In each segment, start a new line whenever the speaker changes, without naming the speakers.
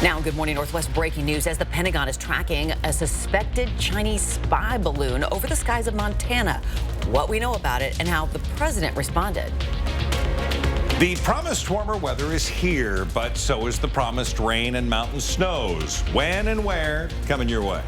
Now, Good Morning Northwest breaking news as the Pentagon is tracking a suspected Chinese spy balloon over the skies of Montana. What we know about it and how the president responded.
The promised warmer weather is here, but so is the promised rain and mountain snows. When and where? Coming your way.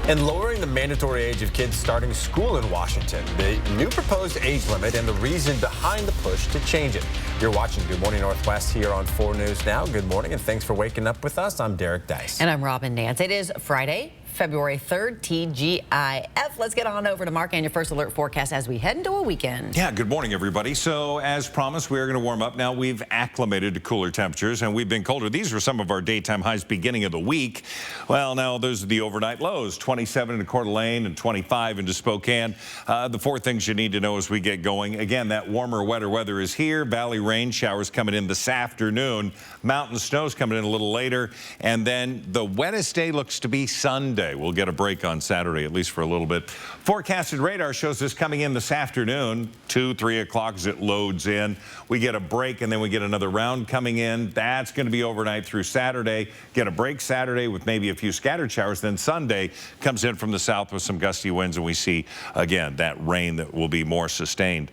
And lowering the mandatory age of kids starting school in Washington, the new proposed age limit and the reason behind the push to change it. You're watching Good Morning Northwest here on 4 News Now. Good morning and thanks for waking up with us. I'm Derek Dice.
And I'm Robin Nance. It is Friday, February 3rd, TGIF. Let's get on over to Mark and your first alert forecast as we head into a weekend.
Yeah, good morning, everybody. So as promised, we are going to warm up. Now, we've acclimated to cooler temperatures and we've been colder. These were some of our daytime highs beginning of the week. Well, now those are the overnight lows, 27 in Coeur d'Alene and 25 into Spokane. The 4 things you need to know as we get going. Again, that warmer, wetter weather is here. Valley rain showers coming in this afternoon. Mountain snows coming in a little later. And then the wettest day looks to be Sunday. We'll get a break on Saturday, at least for a little bit. Forecasted radar shows this coming in this afternoon, 2, 3 o'clock as it loads in. We get a break and then we get another round coming in. That's going to be overnight through Saturday. Get a break Saturday with maybe a few scattered showers. Then Sunday comes in from the south with some gusty winds and we see, again, that rain that will be more sustained.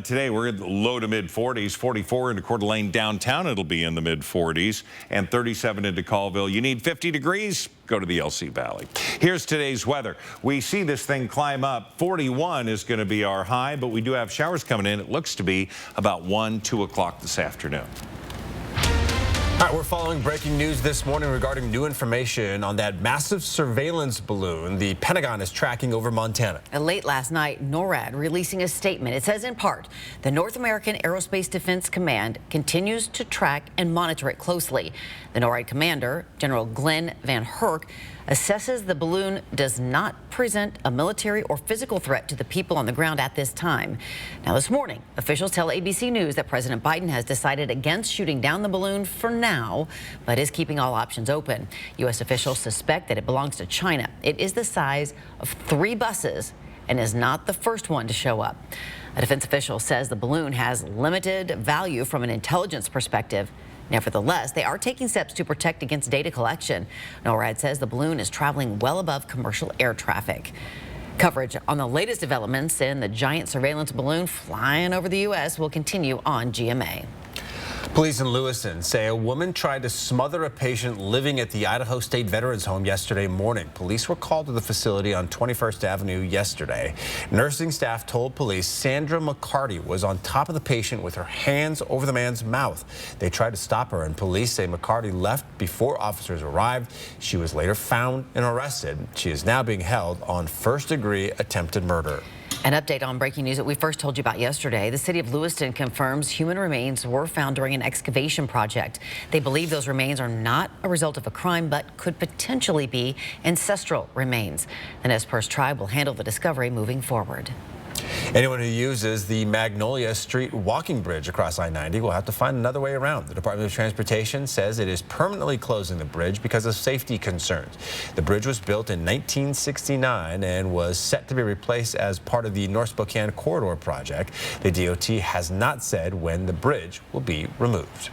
Today we're in the low to mid 40s, 44 into Coeur d'Alene downtown. It'll be in the mid 40s and 37 into Colville. You need 50 degrees. Go to the LC Valley. Here's today's weather. We see this thing climb up. 41 is going to be our high, but we do have showers coming in. It looks to be about 1, 2 o'clock this afternoon.
All right, we're following breaking news this morning regarding new information on that massive surveillance balloon the Pentagon is tracking over Montana.
Late last night, NORAD releasing a statement. It says in part, the North American Aerospace Defense Command continues to track and monitor it closely. The NORAD commander, General Glenn Van Herk, assesses the balloon does not present a military or physical threat to the people on the ground at this time. Now, this morning, officials tell ABC News that President Biden has decided against shooting down the balloon for now, but is keeping all options open. U.S. officials suspect that it belongs to China. It is the size of 3 buses and is not the first one to show up. A defense official says the balloon has limited value from an intelligence perspective. Nevertheless, they are taking steps to protect against data collection. NORAD says the balloon is traveling well above commercial air traffic. Coverage on the latest developments in the giant surveillance balloon flying over the U.S. will continue on GMA.
Police in Lewiston say a woman tried to smother a patient living at the Idaho State Veterans Home yesterday morning. Police were called to the facility on 21st Avenue yesterday. Nursing staff told police Sandra McCarty was on top of the patient with her hands over the man's mouth. They tried to stop her, and police say McCarty left before officers arrived. She was later found and arrested. She is now being held on first-degree attempted murder.
An update on breaking news that we first told you about yesterday. The city of Lewiston confirms human remains were found during an excavation project. They believe those remains are not a result of a crime, but could potentially be ancestral remains. The Nez Perce tribe will handle the discovery moving forward.
Anyone who uses the Magnolia Street walking bridge across I-90 will have to find another way around. The Department of Transportation says it is permanently closing the bridge because of safety concerns. The bridge was built in 1969 and was set to be replaced as part of the North Spokane Corridor project. The DOT has not said when the bridge will be removed.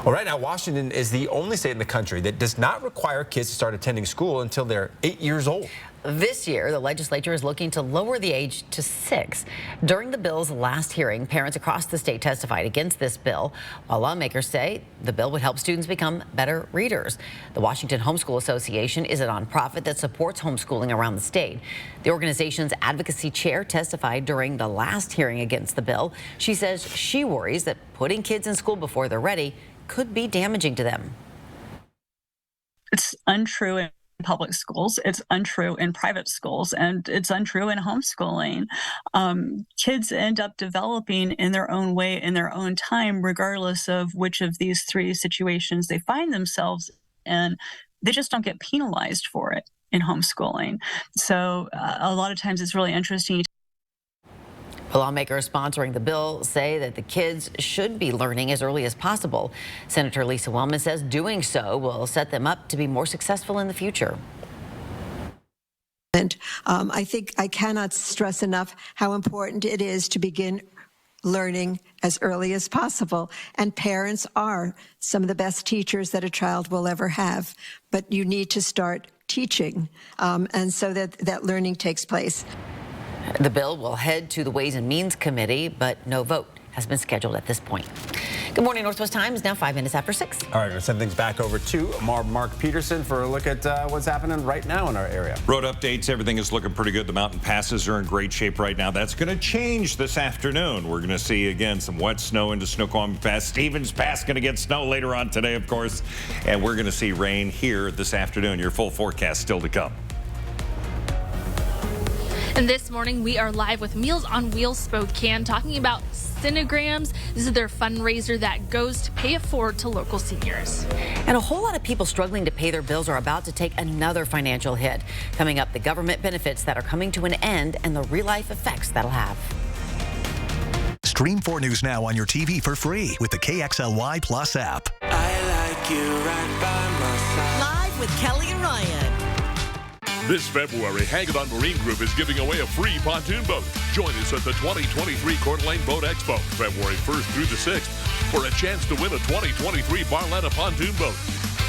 Well, right now, Washington is the only state in the country that does not require kids to start attending school until they're 8 years old.
This year, the legislature is looking to lower the age to 6. During the bill's last hearing, parents across the state testified against this bill, while lawmakers say the bill would help students become better readers. The Washington Homeschool Association is a nonprofit that supports homeschooling around the state. The organization's advocacy chair testified during the last hearing against the bill. She says she worries that putting kids in school before they're ready could be damaging to them.
It's untrue in public schools, it's untrue in private schools, and it's untrue in homeschooling. Kids end up developing in their own way, in their own time, regardless of which of these 3 situations they find themselves in. They just don't get penalized for it in homeschooling. So a lot of times it's really interesting.
The lawmakers sponsoring the bill say that the kids should be learning as early as possible. Senator Lisa Wellman says doing so will set them up to be more successful in the future.
I think I cannot stress enough how important it is to begin learning as early as possible. And parents are some of the best teachers that a child will ever have. But you need to start teaching, and so that learning takes place.
The bill will head to the Ways and Means Committee, but no vote has been scheduled at this point. Good morning, Northwest Times, now 5 minutes after 6.
All right, we're going to send things back over to Mark Peterson for a look at what's happening right now in our area.
Road updates, everything is looking pretty good. The mountain passes are in great shape right now. That's going to change this afternoon. We're going to see, again, some wet snow into Snoqualmie Pass. Stevens Pass going to get snow later on today, of course. And we're going to see rain here this afternoon. Your full forecast still to come.
And this morning, we are live with Meals on Wheels Spokane talking about Cinegrams. This is their fundraiser that goes to pay it forward to local seniors.
And a whole lot of people struggling to pay their bills are about to take another financial hit. Coming up, the government benefits that are coming to an end and the real-life effects that'll have.
Stream 4 News now on your TV for free with the KXLY Plus app.
I like you right by my side.
Live with Kelly and Ryan.
This February, Hagedorn Marine Group is giving away a free pontoon boat. Join us at the 2023 Coeur d'Alene Boat Expo, February 1st through the 6th, for a chance to win a 2023 Barletta pontoon boat.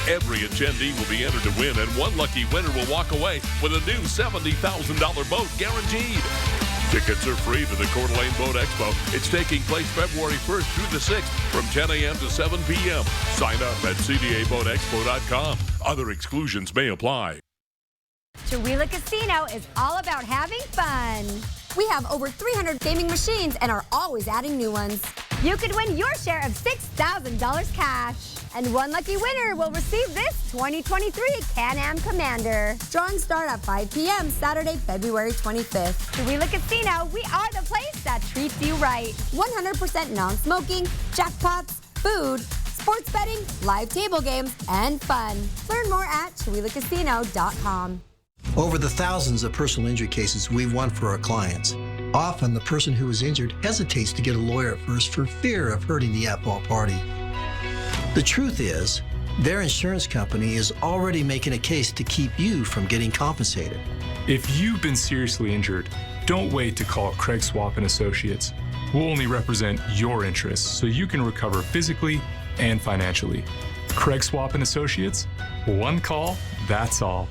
Every attendee will be entered to win, and one lucky winner will walk away with a new $70,000 boat guaranteed. Tickets are free to the Coeur d'Alene Boat Expo. It's taking place February 1st through the 6th from 10 a.m. to 7 p.m. Sign up at cdaboatexpo.com. Other exclusions may apply.
Chewila Casino is all about having fun. We have over 300 gaming machines and are always adding new ones. You could win your share of $6,000 cash. And one lucky winner will receive this 2023 Can-Am Commander. Drawings start at 5 p.m. Saturday, February 25th. Chewila Casino, we are the place that treats you right. 100% non-smoking, jackpots, food, sports betting, live table games, and fun. Learn more at ChewilaCasino.com.
Over the thousands of personal injury cases we've won for our clients, often the person who is injured hesitates to get a lawyer at first for fear of hurting the at-fault party. The truth is, their insurance company is already making a case to keep you from getting compensated.
If you've been seriously injured, don't wait to call Craig Swap & Associates. We'll only represent your interests so you can recover physically and financially. Craig Swap & Associates, one call, that's all.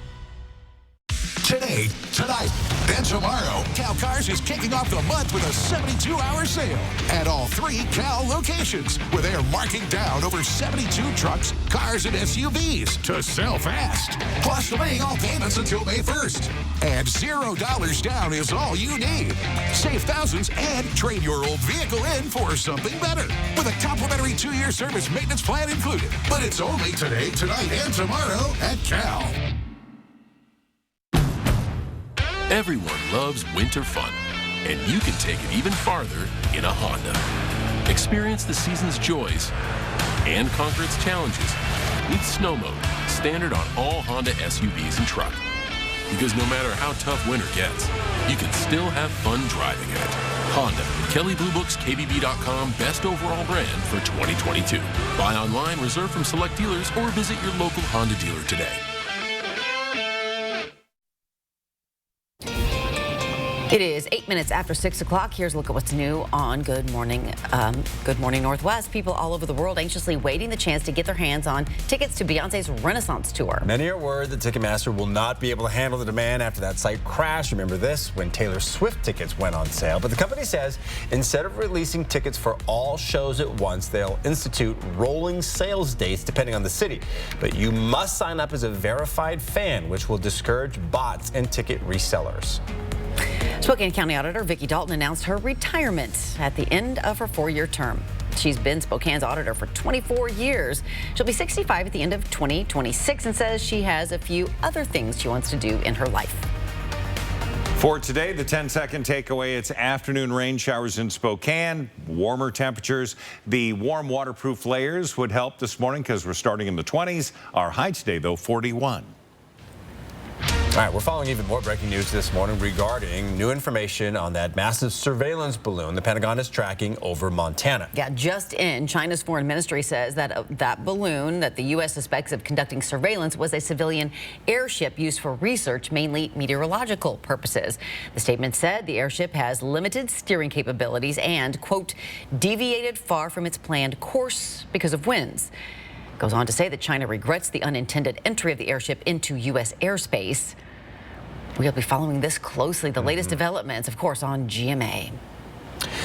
Today, tonight, and tomorrow, Cal Cars is kicking off the month with a 72-hour sale at all 3 Cal locations, where they are marking down over 72 trucks, cars, and SUVs to sell fast. Plus, delaying all payments until May 1st. And $0 down is all you need. Save thousands and trade your old vehicle in for something better with a complimentary 2-year service maintenance plan included. But it's only today, tonight, and tomorrow at Cal.
Everyone loves winter fun, and you can take it even farther in a Honda. Experience the season's joys and conquer its challenges with Snow Mode, standard on all Honda SUVs and truck. Because no matter how tough winter gets, you can still have fun driving it. Honda, Kelley Blue Book's KBB.com best overall brand for 2022. Buy online, reserve from select dealers, or visit your local Honda dealer today.
It is 8 minutes after 6 o'clock. Here's a look at what's new on Good Morning Northwest. People all over the world anxiously waiting the chance to get their hands on tickets to Beyonce's Renaissance tour.
Many are worried that Ticketmaster will not be able to handle the demand after that site crashed. Remember this, when Taylor Swift tickets went on sale. But the company says instead of releasing tickets for all shows at once, they'll institute rolling sales dates depending on the city. But you must sign up as a verified fan, which will discourage bots and ticket resellers.
Spokane County Auditor Vicki Dalton announced her retirement at the end of her 4-year term. She's been Spokane's auditor for 24 years. She'll be 65 at the end of 2026 and says she has a few other things she wants to do in her life.
For today, the 10-second takeaway, it's afternoon rain showers in Spokane, warmer temperatures. The warm waterproof layers would help this morning because we're starting in the 20s. Our high today, though, 41.
All right, we're following even more breaking news this morning regarding new information on that massive surveillance balloon the Pentagon is tracking over Montana.
Yeah, just in, China's foreign ministry says that that balloon that the U.S. suspects of conducting surveillance was a civilian airship used for research, mainly meteorological purposes. The statement said the airship has limited steering capabilities and, quote, deviated far from its planned course because of winds. Goes on to say that China regrets the unintended entry of the airship into U.S. airspace. We'll be following this closely. The latest developments, of course, on GMA.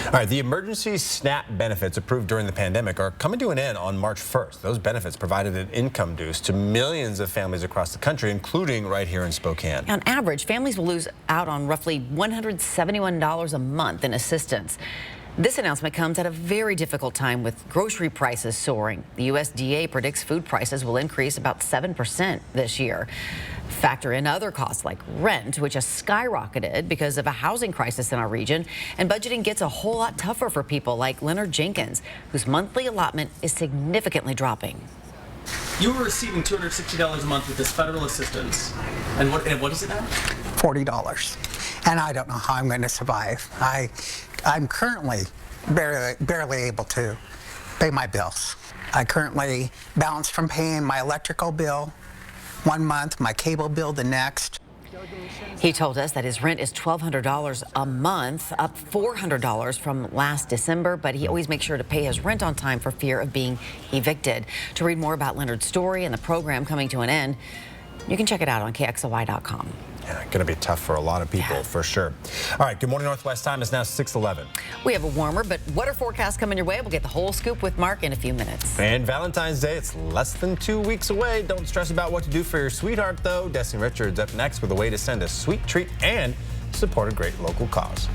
All right, the emergency SNAP benefits approved during the pandemic are coming to an end on March 1st. Those benefits provided an income boost to millions of families across the country, including right here in Spokane.
On average, families will lose out on roughly $171 a month in assistance. This announcement comes at a very difficult time with grocery prices soaring. The USDA predicts food prices will increase about 7% this year. Factor in other costs like rent, which has skyrocketed because of a housing crisis in our region, and budgeting gets a whole lot tougher for people like Leonard Jenkins, whose monthly allotment is significantly dropping.
You were receiving $260 a month with this federal assistance. And what is it now?
$40. And I don't know how I'm going to survive. I'm currently barely able to pay my bills. I currently balance from paying my electrical bill 1 month, my cable bill the next.
He told us that his rent is $1,200 a month, up $400 from last December, but he always makes sure to pay his rent on time for fear of being evicted. To read more about Leonard's story and the program coming to an end, you can check it out on KXLY.com.
Yeah, going to be tough for a lot of people, for sure. All right, good morning, Northwest. Time is now 6:11.
We have a warmer but wetter forecast coming your way. We'll get the whole scoop with Mark in a few minutes.
And Valentine's Day, it's less than 2 weeks away. Don't stress about what to do for your sweetheart, though. Destiny Richards up next with a way to send a sweet treat and support a great local cause.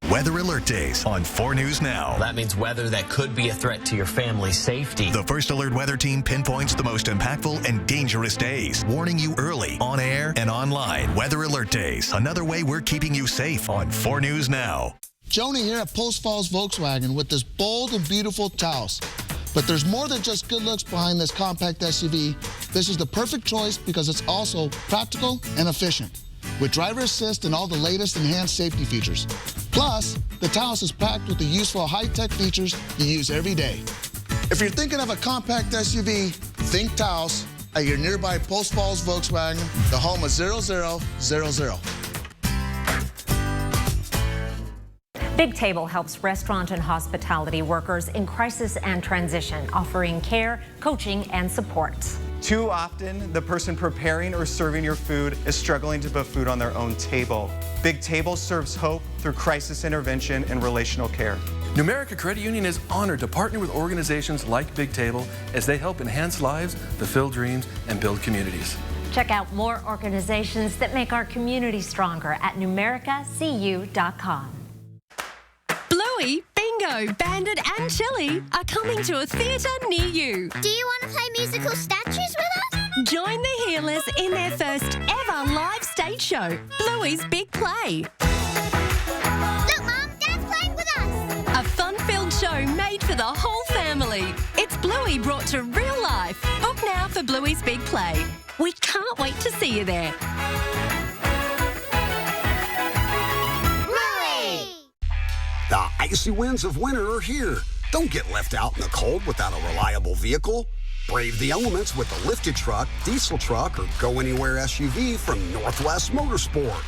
Weather Alert Days on 4 News Now.
That means weather that could be a threat to your family's safety.
The First Alert Weather Team pinpoints the most impactful and dangerous days, warning you early, on air and online. Weather Alert Days, another way we're keeping you safe on 4 News Now.
Joni here at Post Falls Volkswagen with this bold and beautiful Taos. But there's more than just good looks behind this compact SUV. This is the perfect choice because it's also practical and efficient, with driver assist and all the latest enhanced safety features. Plus, the Taos is packed with the useful high-tech features you use every day. If you're thinking of a compact SUV, think Taos at your nearby Post Falls Volkswagen, the home of 0000.
Big Table helps restaurant and hospitality workers in crisis and transition, offering care, coaching, and support.
Too often, the person preparing or serving your food is struggling to put food on their own table. Big Table serves hope through crisis intervention and relational care.
Numerica Credit Union is honored to partner with organizations like Big Table as they help enhance lives, fulfill dreams, and build communities.
Check out more organizations that make our community stronger at numericacu.com.
Bluey, Bingo, Bandit and Chili are coming to a theatre near you.
Do you want to play musical statues with us?
Join the Healers in their first ever live stage show, Bluey's Big Play.
Look, Mum, Dad's playing with us.
A fun-filled show made for the whole family. It's Bluey brought to real life. Book now for Bluey's Big Play. We can't wait to see you there.
The icy winds of winter are here. Don't get left out in the cold without a reliable vehicle. Brave the elements with a lifted truck, diesel truck, or go anywhere SUV from Northwest Motorsport.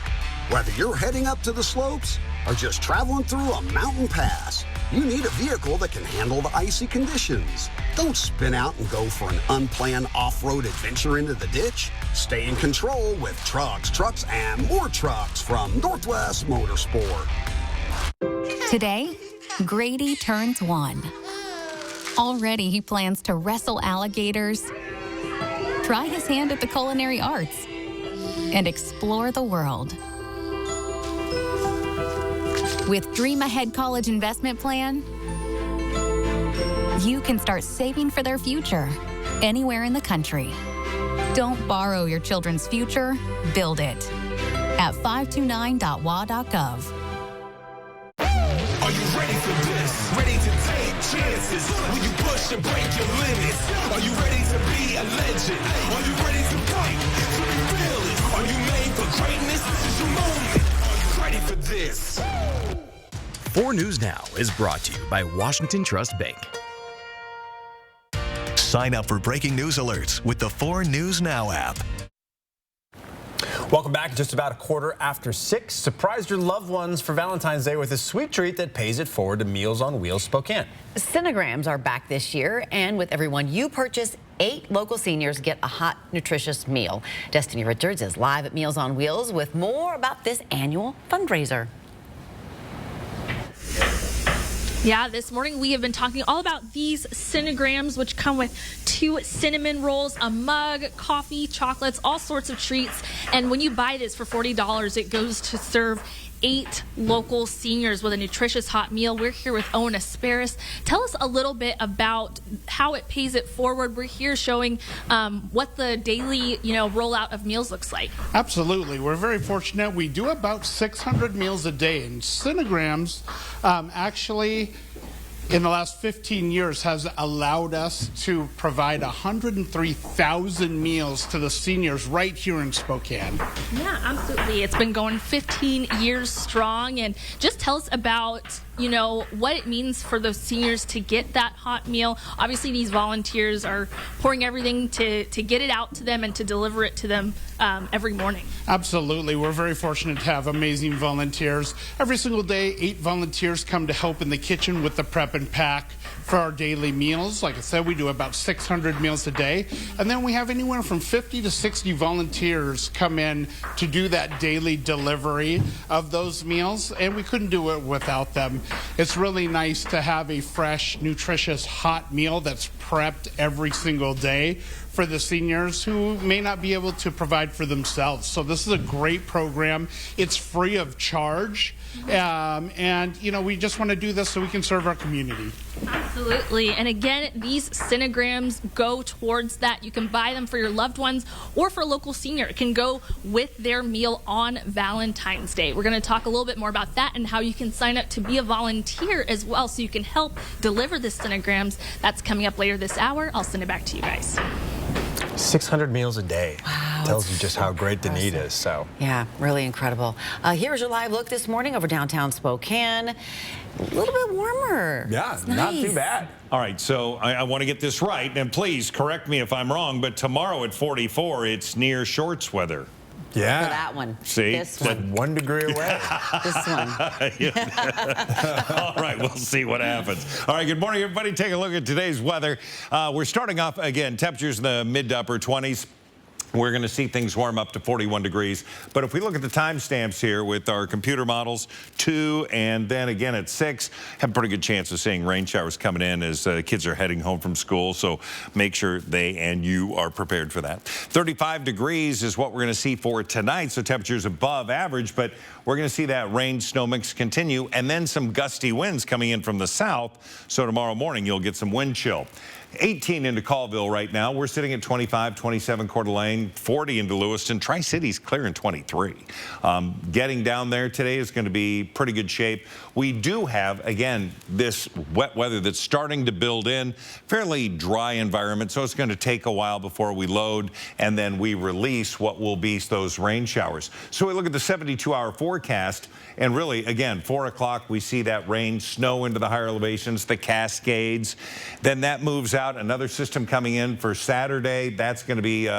Whether you're heading up to the slopes or just traveling through a mountain pass, you need a vehicle that can handle the icy conditions. Don't spin out and go for an unplanned off-road adventure into the ditch. Stay in control with trucks, and more trucks from Northwest Motorsport.
Today, Grady turns 1. Already he plans to wrestle alligators, try his hand at the culinary arts, and explore the world. With Dream Ahead College Investment Plan, you can start saving for their future anywhere in the country. Don't borrow your children's future, build it at 529.wa.gov.
Are you ready for this? Ready to take chances? Will you push and break your limits? Are you ready to be a legend? Are you ready to fight to be real this.
4 News Now is brought to you by Washington Trust Bank.
Sign up for breaking news alerts with the 4 News Now app.
Welcome back. Just about 6:15. Surprise your loved ones for Valentine's Day with a sweet treat that pays it forward to Meals on Wheels Spokane.
Cinnagrams are back this year, and with every one you purchase, 8 local seniors get a hot, nutritious meal. Destiny Richards is live at Meals on Wheels with more about this annual fundraiser.
Yeah, this morning we have been talking all about these Cinnagrams, which come with 2 cinnamon rolls, a mug, coffee, chocolates, all sorts of treats. And when you buy this for $40, it goes to serve 8 local seniors with a nutritious hot meal. We're here with Owen Asparis. Tell us a little bit about how it pays it forward. We're here showing what the daily, rollout of meals looks like.
Absolutely. We're very fortunate. We do about 600 meals a day, and Cinnagrams actually in the last 15 years has allowed us to provide 103,000 meals to the seniors right here in Spokane.
Yeah, absolutely. It's been going 15 years strong. And just tell us about, what it means for those seniors to get that hot meal. Obviously, these volunteers are pouring everything to get it out to them and to deliver it to them every morning.
Absolutely. We're very fortunate to have amazing volunteers. Every single day, 8 volunteers come to help in the kitchen with the prep and pack for our daily meals. Like I said, we do about 600 meals a day. And then we have anywhere from 50 to 60 volunteers come in to do that daily delivery of those meals. And we couldn't do it without them. It's really nice to have a fresh, nutritious, hot meal that's prepped every single day for the seniors who may not be able to provide for themselves. So this is a great program. It's free of charge. And we just want to do this so we can serve our community.
Absolutely. And again, these Cinnagrams go towards that. You can buy them for your loved ones or for a local senior. It can go with their meal on Valentine's Day. We're going to talk a little bit more about that and how you can sign up to be a volunteer as well so you can help deliver the Cinnagrams. That's coming up later this hour. I'll send it back to you guys.
600 meals a day.
Wow,
tells you just how great the need is. So
yeah, really incredible. Here's your live look this morning over downtown Spokane. A little bit warmer.
Yeah,
it's
not
nice.
too bad.
All right, so I want to get this right, and please correct me if I'm wrong, but tomorrow at 44, it's near shorts weather.
Yeah.
For that one.
See?
This one.
1 degree away.
This one.
All right, we'll see what happens. All right, good morning, everybody. Take a look at today's weather. We're starting off, again, temperatures in the mid to upper 20s. We're going to see things warm up to 41 degrees. But if we look at the timestamps here with our computer models, 2 and then again at 6, have a pretty good chance of seeing rain showers coming in as kids are heading home from school. So make sure they and you are prepared for that. 35 degrees is what we're going to see for tonight. So temperatures above average, but we're going to see that rain snow mix continue and then some gusty winds coming in from the south. So tomorrow morning you'll get some wind chill. 18 into Colville right now. We're sitting at 25, 27 Coeur d'Alene, 40 into Lewiston. Tri-City's clearing 23. Getting down there today is going to be pretty good shape. We do have, again, this wet weather that's starting to build in. Fairly dry environment, so it's going to take a while before we load and then we release what will be those rain showers. So we look at the 72-hour forecast, and really, again, 4 o'clock, we see that rain, snow into the higher elevations, the Cascades. Then that moves out. Another system coming in for Saturday. That's going to be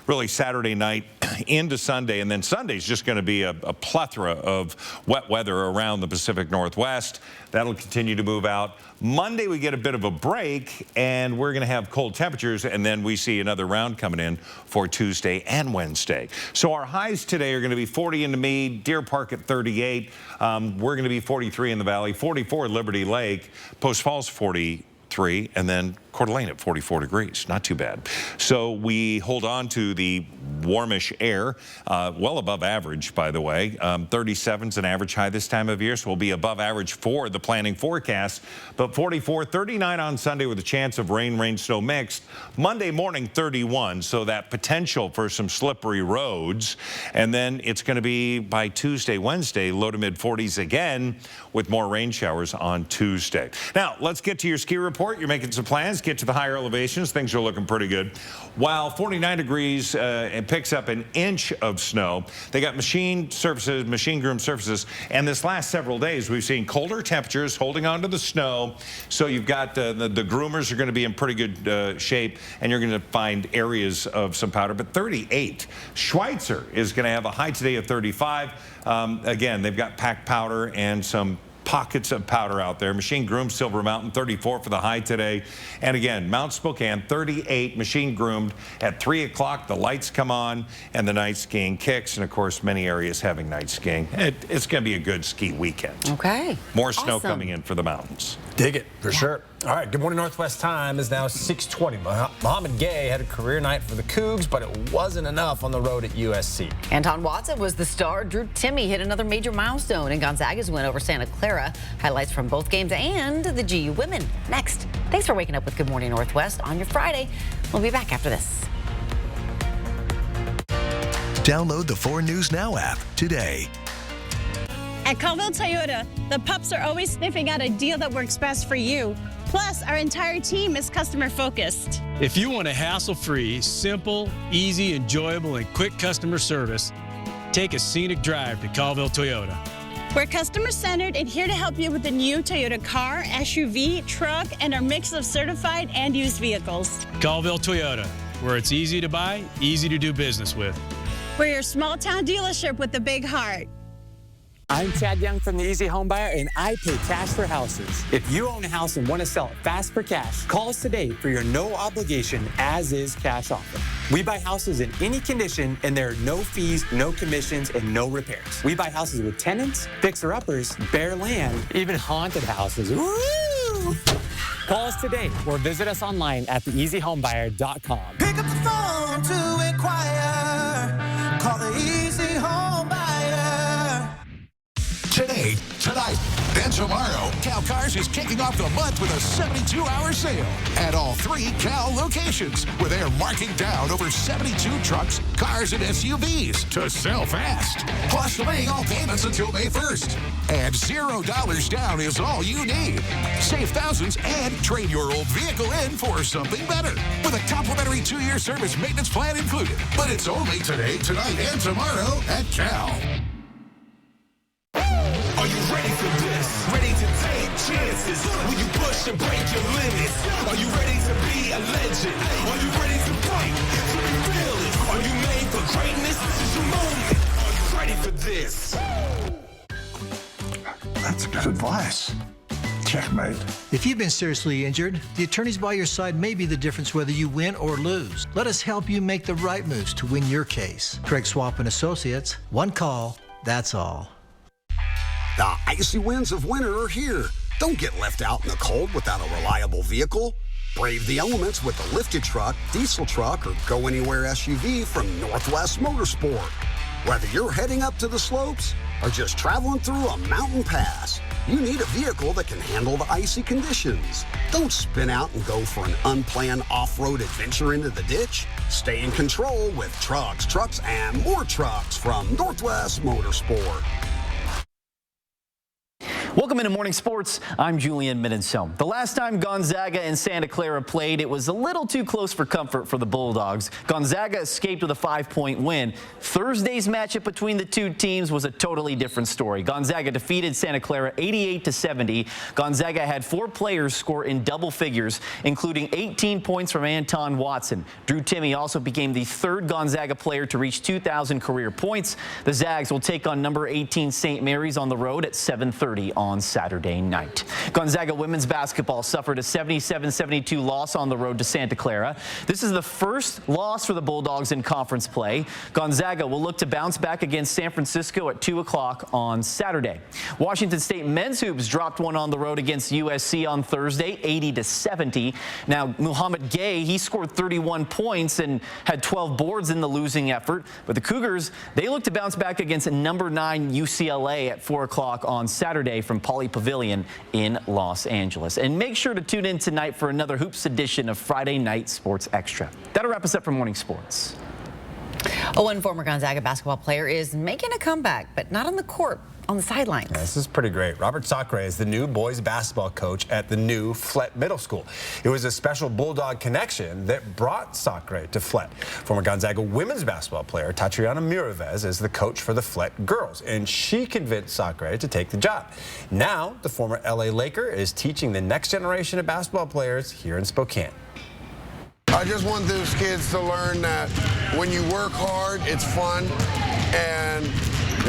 really Saturday night into Sunday. And then Sunday's just going to be a plethora of wet weather around the Pacific Northwest. That'll continue to move out. Monday, we get a bit of a break, and we're going to have cold temperatures, and then we see another round coming in for Tuesday and Wednesday. So our highs today are going to be 40 in the Meade, Deer Park at 38. We're going to be 43 in the Valley, 44 at Liberty Lake, Post Falls 43, and then Coeur d'Alene at 44 degrees. Not too bad. So we hold on to the warmish air, well above average, by the way. 37's an average high this time of year, so we'll be above average for the planning forecast. But 44, 39 on Sunday with a chance of rain, snow mixed. Monday morning, 31, so that potential for some slippery roads. And then it's going to be by Tuesday, Wednesday, low to mid 40s again with more rain showers on Tuesday. Now, let's get to your ski report. You're making some plans. as get to the higher elevations, things are looking pretty good. While 49 degrees, it picks up an inch of snow. They got machine groomed surfaces, and this last several days we've seen colder temperatures holding on to the snow. So you've got the groomers are going to be in pretty good shape, and you're going to find areas of some powder. But 38. Schweitzer is going to have a high today of 35. Again, they've got packed powder and some pockets of powder out there. Machine groomed Silver Mountain, 34 for the high today. And again, Mount Spokane, 38, machine groomed. At 3 o'clock, the lights come on and the night skiing kicks. And of course, many areas having night skiing. It's going to be a good ski weekend.
Okay.
More snow coming in for the mountains.
Dig it, for sure. All right, Good Morning Northwest time is now 6:20. Mohamed Gay had a career night for the Cougs, but it wasn't enough on the road at USC.
Anton Watson was the star. Drew Timme hit another major milestone in Gonzaga's win over Santa Clara. Highlights from both games and the GU women. Next. Thanks for waking up with Good Morning Northwest on your Friday. We'll be back after this.
Download the 4 News Now app today.
At Colville Toyota, the pups are always sniffing out a deal that works best for you. Plus, our entire team is customer focused.
If you want a hassle-free, simple, easy, enjoyable, and quick customer service, take a scenic drive to Colville Toyota.
We're customer-centered and here to help you with the new Toyota car, SUV, truck, and our mix of certified and used vehicles.
Colville Toyota, where it's easy to buy, easy to do business with.
We're your small-town dealership with a big heart.
I'm Chad Young from the Easy Home Buyer, and I pay cash for houses. If you own a house and want to sell it fast for cash, call us today for your no-obligation as-is cash offer. We buy houses in any condition, and there are no fees, no commissions, and no repairs. We buy houses with tenants, fixer-uppers, bare land, even haunted houses. Woo! Call us today or visit us online at theeasyhomebuyer.com.
Pick up the phone to inquire. Call the Easy Home Buyer.
Today, tonight, and tomorrow, Cal Cars is kicking off the month with a 72-hour sale at all 3 Cal locations, where they're marking down over 72 trucks, cars, and SUVs to sell fast. Plus, delaying all payments until May 1st. And $0 down is all you need. Save thousands and trade your old vehicle in for something better with a complimentary 2-year service maintenance plan included. But it's only today, tonight, and tomorrow at Cal.
Are you ready for this? Ready to take chances? Will you push and break your limits? Are you ready to be a legend? Are you ready to fight? To be fearless? Are you made for greatness? This is your moment. Are you ready for this?
That's good advice. Checkmate.
If you've been seriously injured, the attorneys by your side may be the difference whether you win or lose. Let us help you make the right moves to win your case. Craig Swap and Associates. One call, that's all.
The icy winds of winter are here. Don't get left out in the cold without a reliable vehicle. Brave the elements with a lifted truck, diesel truck, or go anywhere SUV from Northwest Motorsport. Whether you're heading up to the slopes or just traveling through a mountain pass, you need a vehicle that can handle the icy conditions. Don't spin out and go for an unplanned off-road adventure into the ditch. Stay in control with trucks, and more trucks from Northwest Motorsport.
Welcome into Morning Sports. I'm Julian Minenson. The last time Gonzaga and Santa Clara played, it was a little too close for comfort for the Bulldogs. Gonzaga escaped with a 5-point win. Thursday's matchup between the two teams was a totally different story. Gonzaga defeated Santa Clara 88-70. Gonzaga had 4 players score in double figures, including 18 points from Anton Watson. Drew Timme also became the 3rd Gonzaga player to reach 2,000 career points. The Zags will take on number 18 St. Mary's on the road at 7:30 on Saturday night. Gonzaga women's basketball suffered a 77-72 loss on the road to Santa Clara. This is the first loss for the Bulldogs in conference play. Gonzaga will look to bounce back against San Francisco at 2 o'clock on Saturday. Washington State men's hoops dropped one on the road against USC on Thursday, 80-70. Now, Mohamed Gay, he scored 31 points and had 12 boards in the losing effort. But the Cougars, they look to bounce back against number 9 UCLA at 4 o'clock on Saturday from Pauley Pavilion in Los Angeles. And make sure to tune in tonight for another Hoops edition of Friday Night Sports Extra. That'll wrap us up for Morning Sports.
One former Gonzaga basketball player is making a comeback, but not on the court, on the sidelines.
This is pretty great. Robert Sacre is the new boys basketball coach at the new Flett Middle School. It was a special Bulldog connection that brought Sacre to Flett. Former Gonzaga women's basketball player Tatiana Miraves is the coach for the Flett girls, and she convinced Sacre to take the job. Now, the former LA Laker is teaching the next generation of basketball players here in Spokane.
I just want those kids to learn that when you work hard, it's fun, and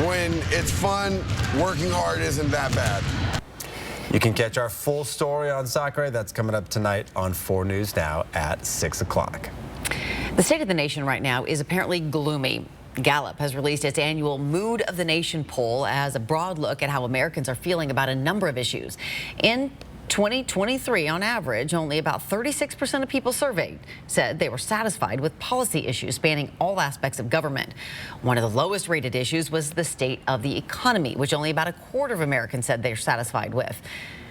when it's fun, working hard isn't that bad.
You can catch our full story on Sacre. That's coming up tonight on 4 News Now at 6 o'clock.
The state of the nation right now is apparently gloomy. Gallup has released its annual Mood of the Nation poll as a broad look at how Americans are feeling about a number of issues. In 2023, on average, only about 36% of people surveyed said they were satisfied with policy issues spanning all aspects of government. One of the lowest rated issues was the state of the economy, which only about a quarter of Americans said they're satisfied with.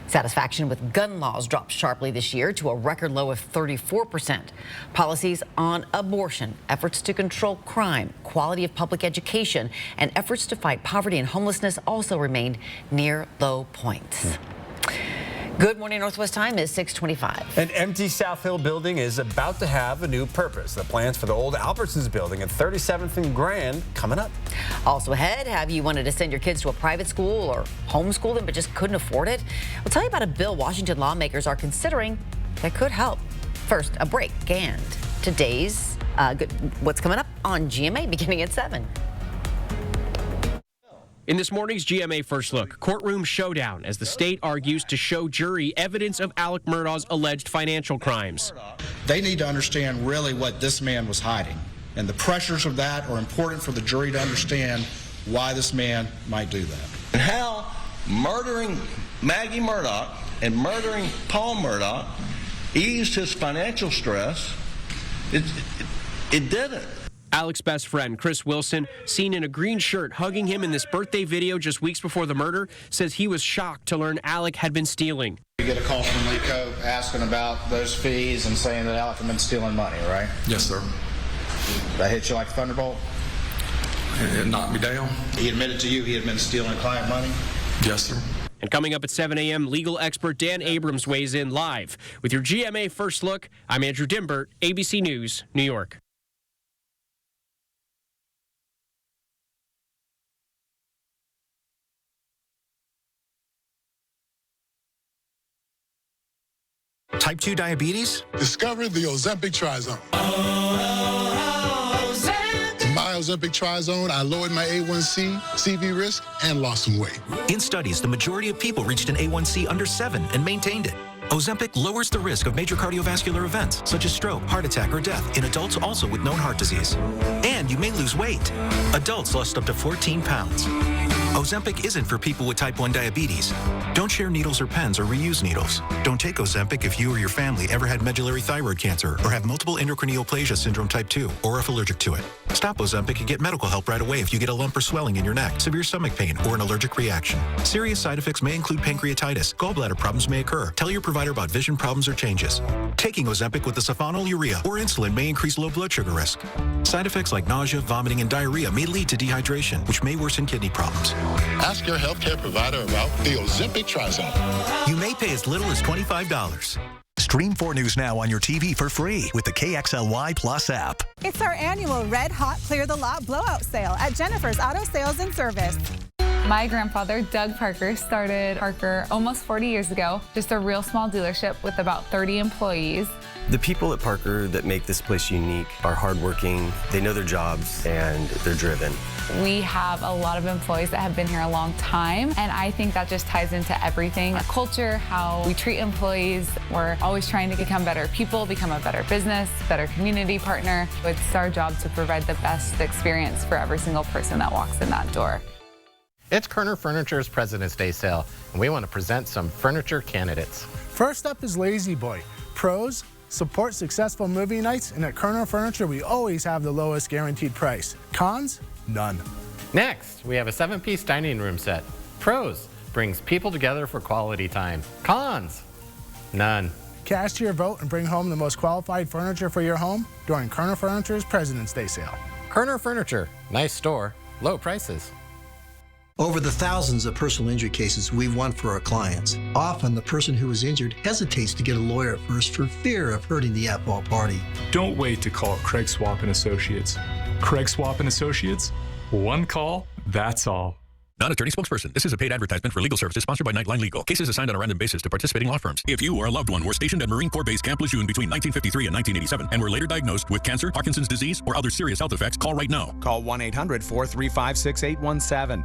Satisfaction with gun laws dropped sharply this year to a record low of 34%. Policies on abortion, efforts to control crime, quality of public education, and efforts to fight poverty and homelessness also remained near low points. Good morning, Northwest Time is 6:25.
An empty South Hill building is about to have a new purpose. The plans for the old Albertsons building at 37th and Grand coming up.
Also ahead, have you wanted to send your kids to a private school or homeschool them but just couldn't afford it? We'll tell you about a bill Washington lawmakers are considering that could help. First, a break and today's what's coming up on GMA beginning at 7.
In this morning's GMA First Look, courtroom showdown as the state argues to show jury evidence of Alec Murdaugh's alleged financial crimes.
They need to understand really what this man was hiding, and the pressures of that are important for the jury to understand why this man might do that.
And how murdering Maggie Murdaugh and murdering Paul Murdaugh eased his financial stress. It didn't.
Alec's best friend, Chris Wilson, seen in a green shirt hugging him in this birthday video just weeks before the murder, says he was shocked to learn Alec had been stealing.
You get a call from Lee Cope asking about those fees and saying that Alec had been stealing money, right?
Yes, sir.
That hit you like a thunderbolt?
It knocked me down.
He admitted to you he had been stealing client money?
Yes, sir.
And coming up at 7 a.m., legal expert Dan Abrams weighs in live. With your GMA First Look, I'm Andrew Dimbert, ABC News, New York.
Type 2 diabetes?
Discover the Ozempic Trizone. In my Ozempic Trizone, I lowered my A1C, CV risk, and lost some weight.
In studies, the majority of people reached an A1C under 7 and maintained it. Ozempic lowers the risk of major cardiovascular events, such as stroke, heart attack, or death, in adults also with known heart disease. And you may lose weight. Adults lost up to 14 pounds. Ozempic isn't for people with type 1 diabetes. Don't share needles or pens or reuse needles. Don't take Ozempic if you or your family ever had medullary thyroid cancer or have multiple endocrine neoplasia syndrome type 2 or if allergic to it. Stop Ozempic and get medical help right away if you get a lump or swelling in your neck, severe stomach pain, or an allergic reaction. Serious side effects may include pancreatitis. Gallbladder problems may occur. Tell your provider about vision problems or changes. Taking Ozempic with the sulfonylurea or insulin may increase low blood sugar risk. Side effects like nausea, vomiting, and diarrhea may lead to dehydration, which may worsen kidney problems.
Ask your healthcare provider about the Ozempic Trizone.
You may pay as little as $25.
Stream 4 News Now on your TV for free with the KXLY Plus app.
It's our annual Red Hot Clear the Lot blowout sale at Jennifer's Auto Sales and Service.
My grandfather, Doug Parker, started Parker almost 40 years ago. Just a real small dealership with about 30 employees.
The people at Parker that make this place unique are hardworking, they know their jobs, and they're driven.
We have a lot of employees that have been here a long time, and I think that just ties into everything. Our culture, how we treat employees. We're always trying to become better people, become a better business, better community partner. It's our job to provide the best experience for every single person that walks in that door.
It's Kerner Furniture's President's Day sale, and we want to present some furniture candidates.
First up is Lazy Boy. Pros, support successful movie nights, and at Kerner Furniture, we always have the lowest guaranteed price. Cons? None.
Next, we have a 7-piece dining room set. Pros, brings people together for quality time. Cons? None.
Cast your vote and bring home the most qualified furniture for your home during Kerner Furniture's President's Day sale.
Herner Furniture, nice store, low prices.
Over the thousands of personal injury cases we've won for our clients, often the person who was injured hesitates to get a lawyer at first for fear of hurting the at-fault party.
Don't wait to call Craig Swap & Associates. Craig Swap & Associates, one call, that's all.
Not attorney spokesperson. This is a paid advertisement for legal services sponsored by Nightline Legal. Cases assigned on a random basis to participating law firms. If you or a loved one were stationed at Marine Corps Base Camp Lejeune between 1953 and 1987 and were later diagnosed with cancer, Parkinson's disease, or other serious health effects, call right now.
Call 1-800-435-6817.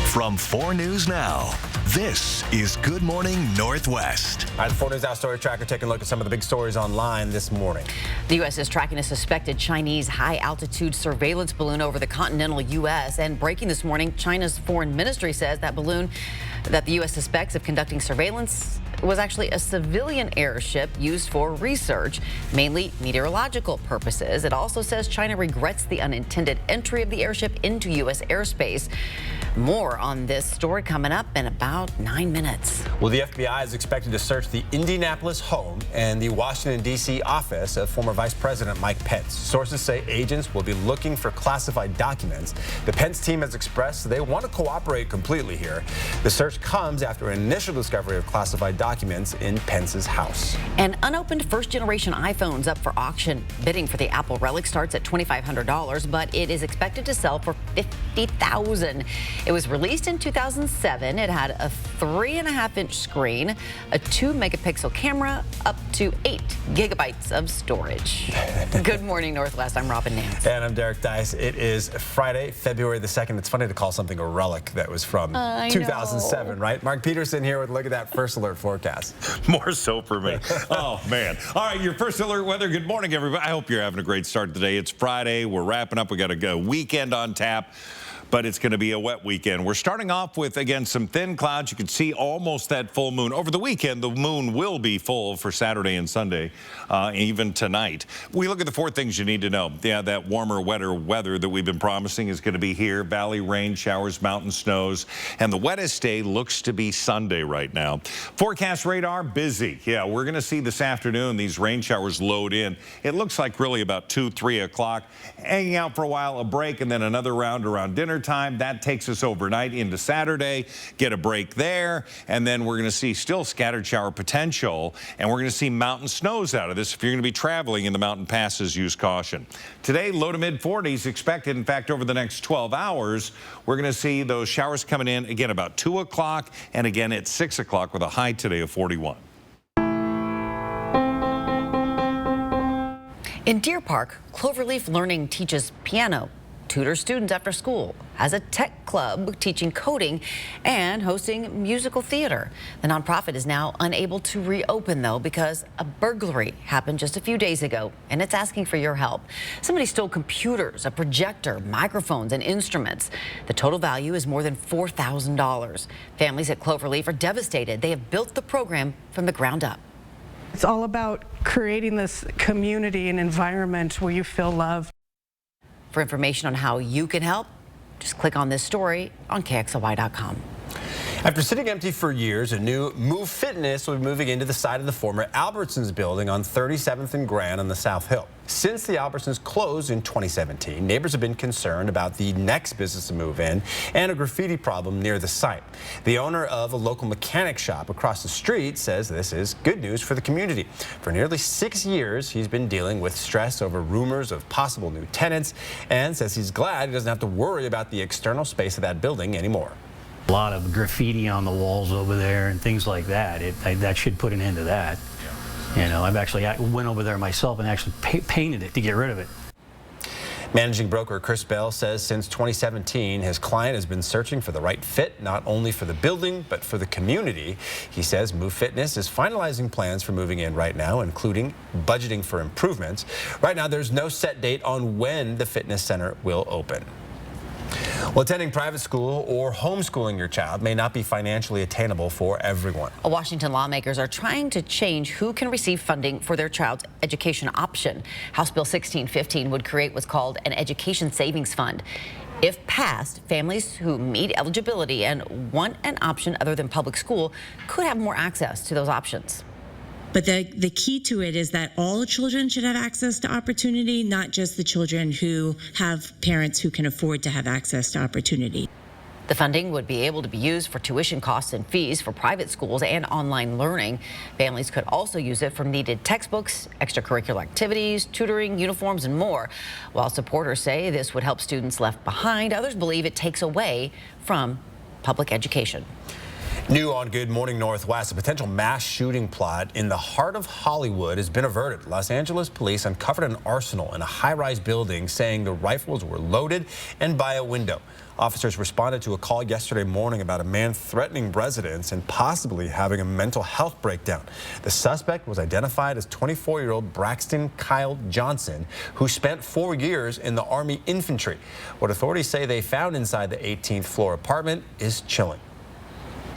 From 4 News Now, this is Good Morning Northwest.
All right, the 4 News Now Story Tracker taking a look at some of the big stories online this morning.
The U.S. is tracking a suspected Chinese high-altitude surveillance balloon over the continental U.S. And breaking this morning, China's foreign ministry says that balloon that the U.S. suspects of conducting surveillance was actually a civilian airship used for research, mainly meteorological purposes. It also says China regrets the unintended entry of the airship into U.S. airspace. More on this story coming up in about 9 minutes.
Well, the FBI is expected to search the Indianapolis home and the Washington, D.C. office of former Vice President Mike Pence. Sources say agents will be looking for classified documents. The Pence team has expressed they want to cooperate completely here. The search comes after an initial discovery of classified documents in Pence's house.
An unopened first-generation iPhone's up for auction. Bidding for the Apple Relic starts at $2,500, but it is expected to sell for $50,000. It was released in 2007. It had a 3.5-inch screen, a 2-megapixel camera, up to 8 gigabytes of storage. Good morning, Northwest. I'm Robin Nance.
And I'm Derek Dice. It is Friday, February the 2nd. It's funny to call something a relic that was from 2007, right? Mark Peterson here with a look at that First Alert forecast.
More so for me. Oh, man. All right, your First Alert weather. Good morning, everybody. I hope you're having a great start today. It's Friday. We're wrapping up. We got a weekend on tap, but it's going to be a wet weekend. We're starting off with, again, some thin clouds. You can see almost that full moon. Over the weekend, the moon will be full for Saturday and Sunday, even tonight. We look at the 4 things you need to know. Yeah, that warmer, wetter weather that we've been promising is going to be here. Valley rain, showers, mountain snows. And the wettest day looks to be Sunday right now. Forecast radar, busy. Yeah, we're going to see this afternoon these rain showers load in. It looks like really about 2, 3 o'clock. Hanging out for a while, a break, and then another round around dinner time. That takes us overnight into Saturday. Get a break there, and then we're going to see still scattered shower potential, and we're going to see mountain snows out of this. If you're going to be traveling in the mountain passes, use caution. Today, low to mid 40s expected. In fact, over the next 12 hours, we're going to see those showers coming in again about 2 o'clock and again at 6 o'clock with a high today of 41.
In Deer Park, Cloverleaf Learning teaches piano, tutors students after school, has a tech club teaching coding, and hosting musical theater. The nonprofit is now unable to reopen, though, because a burglary happened just a few days ago, and it's asking for your help. Somebody stole computers, a projector, microphones, and instruments. The total value is more than $4,000. Families at Cloverleaf are devastated. They have built the program from the ground up.
It's all about creating this community and environment where you feel loved.
For information on how you can help, just click on this story on KXLY.com.
After sitting empty for years, a new Move Fitness will be moving into the side of the former Albertsons building on 37th and Grand on the South Hill. Since the Albertsons closed in 2017, neighbors have been concerned about the next business to move in and a graffiti problem near the site. The owner of a local mechanic shop across the street says this is good news for the community. For nearly 6 years, he's been dealing with stress over rumors of possible new tenants and says he's glad he doesn't have to worry about the external space of that building anymore.
A lot of graffiti on the walls over there and things like that. That should put an end to that. You know, I went over there myself and actually painted it to get rid of it.
Managing broker Chris Bell says since 2017, his client has been searching for the right fit, not only for the building, but for the community. He says Move Fitness is finalizing plans for moving in right now, including budgeting for improvements. Right now, there's no set date on when the fitness center will open. Well, attending private school or homeschooling your child may not be financially attainable for everyone.
Washington lawmakers are trying to change who can receive funding for their child's education option. House Bill 1615 would create what's called an education savings fund. If passed, families who meet eligibility and want an option other than public school could have more access to those options.
But the key to it is that all children should have access to opportunity, not just the children who have parents who can afford to have access to opportunity.
The funding would be able to be used for tuition costs and fees for private schools and online learning. Families could also use it for needed textbooks, extracurricular activities, tutoring, uniforms, and more. While supporters say this would help students left behind, others believe it takes away from public education.
New on Good Morning Northwest, a potential mass shooting plot in the heart of Hollywood has been averted. Los Angeles police uncovered an arsenal in a high-rise building, saying the rifles were loaded and by a window. Officers responded to a call yesterday morning about a man threatening residents and possibly having a mental health breakdown. The suspect was identified as 24-year-old Braxton Kyle Johnson, who spent 4 years in the Army infantry. What authorities say they found inside the 18th floor apartment is chilling.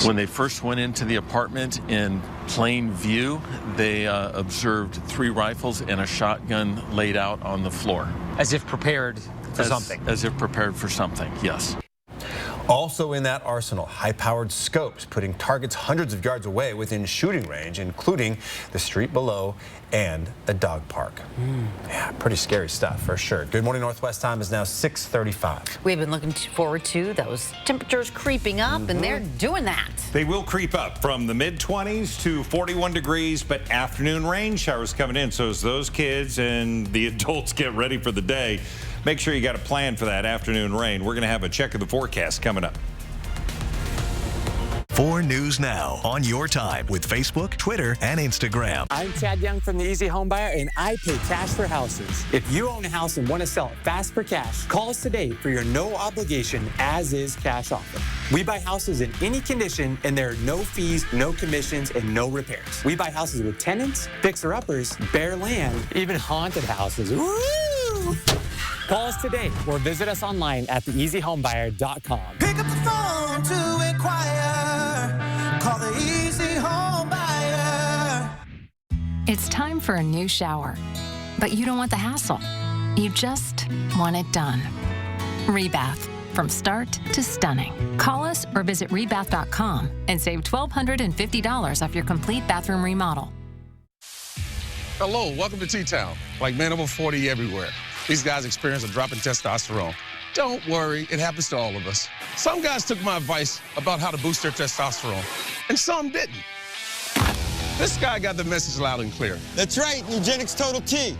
When they first went into the apartment in plain view, they observed 3 rifles and a shotgun laid out on the floor.
As if prepared for something.
As if prepared for something, yes.
Also in that arsenal, high-powered scopes putting targets hundreds of yards away within shooting range, including the street below and a dog park. Yeah, pretty scary stuff for sure. Good Morning Northwest time is now 6:35.
We've been looking forward to those temperatures creeping up, and they're doing that.
They will creep up from the mid-20s to 41 degrees, but afternoon rain showers coming in. So as those kids and the adults get ready for the day, make sure you got a plan for that afternoon rain. We're going to have a check of the forecast coming up.
4 News Now on your time with Facebook, Twitter, and Instagram.
I'm Chad Young from the Easy Home Buyer, and I pay cash for houses. If you own a house and want to sell it fast for cash, call us today for your no obligation as-is cash offer. We buy houses in any condition, and there are no fees, no commissions, and no repairs. We buy houses with tenants, fixer-uppers, bare land, even haunted houses. Woo! Call us today or visit us online at theeasyhomebuyer.com.
Pick up the phone to inquire. Call the Easy Home Buyer.
It's time for a new shower, but you don't want the hassle. You just want it done. Rebath, from start to stunning. Call us or visit rebath.com and save $1,250 off your complete bathroom remodel.
Hello, welcome to T-Town. Like men over 40 everywhere. These guys experience a drop in testosterone. Don't worry, it happens to all of us. Some guys took my advice about how to boost their testosterone, and some didn't. This guy got the message loud and clear.
That's right, Nugenix Total T.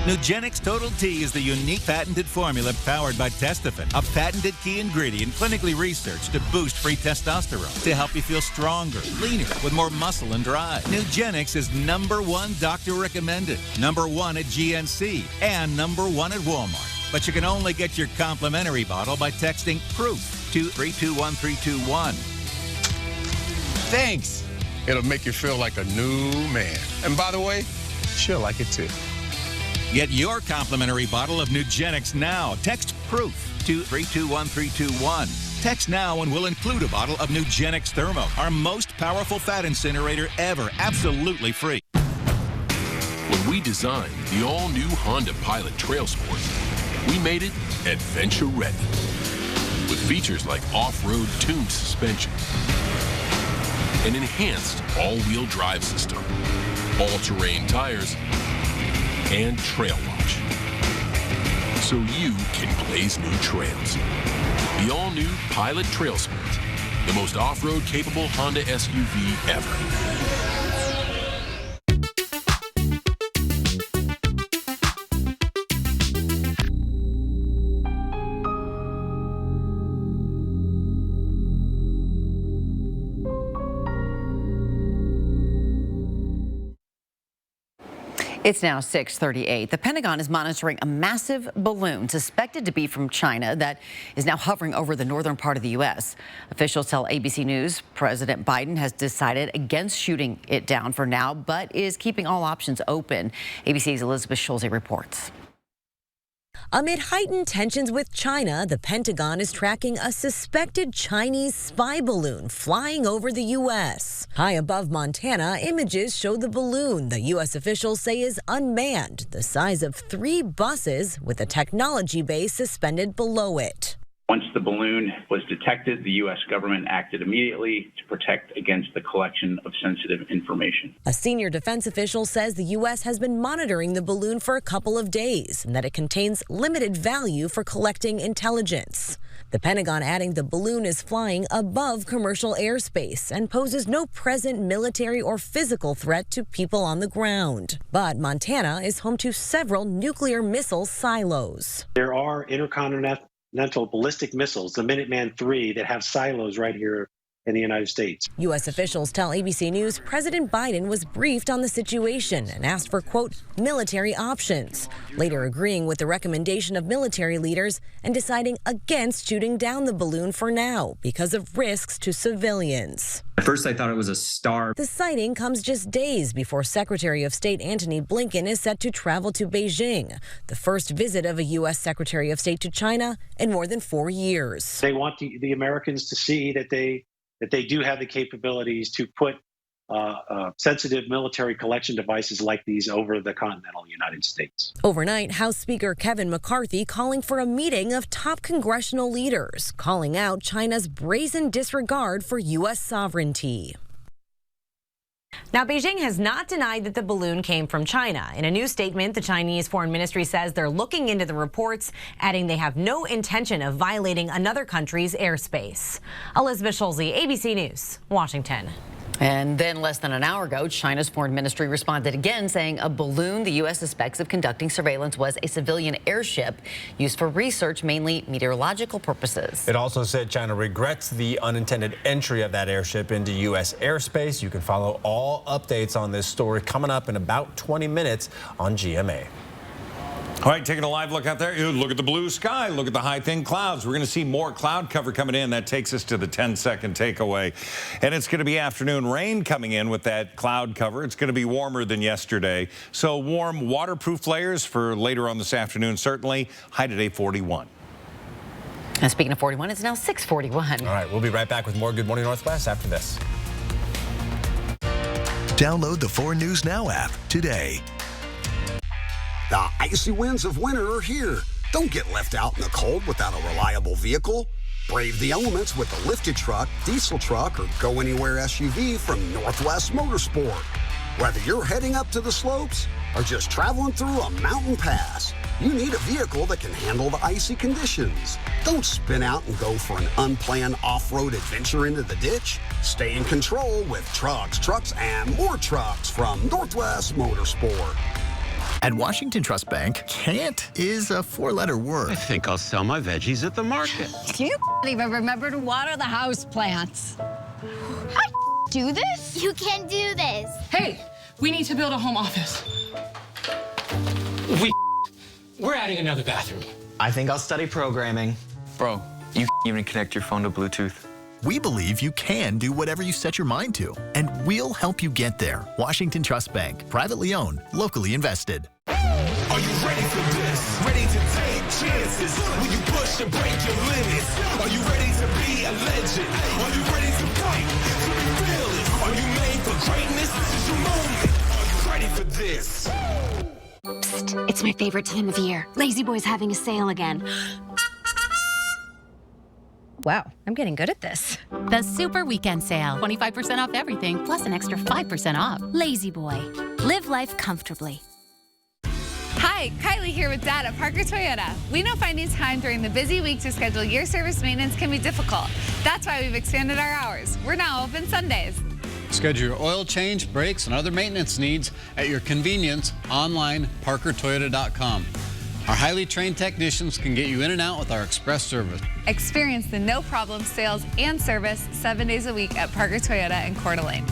Nugenix Total T is the unique patented formula powered by Testofen, a patented key ingredient clinically researched to boost free testosterone, to help you feel stronger, leaner, with more muscle and drive. Nugenix is #1 doctor recommended, #1 at GNC, and #1 at Walmart. But you can only get your complimentary bottle by texting PROOF to 321321.
Thanks. It'll make you feel like a new man. And by the way, she'll like it too.
Get your complimentary bottle of Nugenix now. Text PROOF to 321321. Text now and we'll include a bottle of Nugenix Thermo, our most powerful fat incinerator ever, absolutely free.
When we designed the all-new Honda Pilot Trail Sport, we made it adventure ready. With features like off-road tuned suspension, an enhanced all-wheel drive system, all-terrain tires, and Trail Watch, so you can blaze new trails. The all-new Pilot Trail Sport, the most off-road capable Honda SUV ever.
It's now 6:38. The Pentagon is monitoring a massive balloon suspected to be from China that is now hovering over the northern part of the U.S. Officials tell ABC News President Biden has decided against shooting it down for now, but is keeping all options open. ABC's Elizabeth Schulze reports.
Amid heightened tensions with China, the Pentagon is tracking a suspected Chinese spy balloon flying over the U.S. High above Montana, images show the balloon the U.S. officials say is unmanned, the size of 3 buses with a technology base suspended below it.
Once the balloon was detected, the U.S. government acted immediately to protect against the collection of sensitive information.
A senior defense official says the U.S. has been monitoring the balloon for a couple of days and that it contains limited value for collecting intelligence. The Pentagon adding the balloon is flying above commercial airspace and poses no present military or physical threat to people on the ground. But Montana is home to several nuclear missile silos.
There are intercontinental ballistic missiles, the Minuteman III, that have silos right here in the United States.
U.S. officials tell ABC News President Biden was briefed on the situation and asked for, quote, military options, later agreeing with the recommendation of military leaders and deciding against shooting down the balloon for now because of risks to civilians.
At first, I thought it was a star.
The sighting comes just days before Secretary of State Antony Blinken is set to travel to Beijing, the first visit of a U.S. Secretary of State to China in more than 4 years.
They want the Americans to see that they do have the capabilities to put sensitive military collection devices like these over the continental United States.
Overnight, House Speaker Kevin McCarthy calling for a meeting of top congressional leaders, calling out China's brazen disregard for U.S. sovereignty. Now, Beijing has not denied that the balloon came from China. In a new statement, the Chinese Foreign Ministry says they're looking into the reports, adding they have no intention of violating another country's airspace. Elizabeth Schulze, ABC News, Washington. And then less than an hour ago, China's foreign ministry responded again, saying a balloon the U.S. suspects of conducting surveillance was a civilian airship used for research, mainly meteorological purposes.
It also said China regrets the unintended entry of that airship into U.S. airspace. You can follow all updates on this story coming up in about 20 minutes on GMA.
All right, taking a live look out there. Look at the blue sky. Look at the high, thin clouds. We're going to see more cloud cover coming in. That takes us to the 10-second takeaway. And it's going to be afternoon rain coming in with that cloud cover. It's going to be warmer than yesterday. So warm, waterproof layers for later on this afternoon, certainly. High today, 41.
And speaking of 41, it's now 6:41.
All right, we'll be right back with more Good Morning Northwest after this.
Download the 4 News Now app today.
The icy winds of winter are here. Don't get left out in the cold without a reliable vehicle. Brave the elements with a lifted truck, diesel truck, or go anywhere SUV from Northwest Motorsport. Whether you're heading up to the slopes or just traveling through a mountain pass, you need a vehicle that can handle the icy conditions. Don't spin out and go for an unplanned off-road adventure into the ditch. Stay in control with trucks, and more trucks from Northwest Motorsport.
At Washington Trust Bank, can't is a 4-letter word.
I think I'll sell my veggies at the market.
You even remember to water the house plants. I do this?
You can do this.
Hey, we need to build a home office. We're adding another bathroom.
I think I'll study programming.
Bro, you even connect your phone to Bluetooth.
We believe you can do whatever you set your mind to, and we'll help you get there. Washington Trust Bank, privately owned, locally invested.
Are you ready for this? Ready to take chances? Will you push and break your limits? Are you ready to be a legend? Are you ready to fight? To be fearless? Are you made for greatness? This is your moment. Are you ready for this?
Psst, it's my favorite time of year. Lazy Boy's having a sale again.
Wow, I'm getting good at this.
The Super Weekend Sale. 25% off everything, plus an extra 5% off.
Lazy Boy. Live life comfortably.
Hi, Kylie here with Dad at Parker Toyota. We know finding time during the busy week to schedule your service maintenance can be difficult. That's why we've expanded our hours. We're now open Sundays.
Schedule your oil change, brakes, and other maintenance needs at your convenience online, parkertoyota.com. Our highly trained technicians can get you in and out with our express service.
Experience the no-problem sales and service 7 days a week at Parker Toyota in Coeur d'Alene.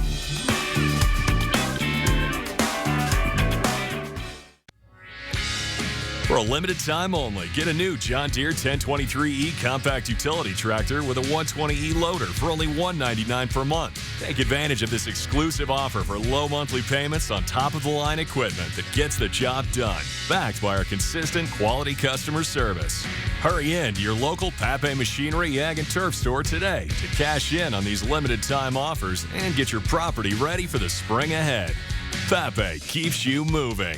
For a limited time only, get a new John Deere 1023E compact utility tractor with a 120E loader for only $199 per month. Take advantage of this exclusive offer for low monthly payments on top-of-the-line equipment that gets the job done, backed by our consistent quality customer service. Hurry in to your local Pape Machinery Ag and Turf store today to cash in on these limited time offers and get your property ready for the spring ahead. Pape keeps you moving.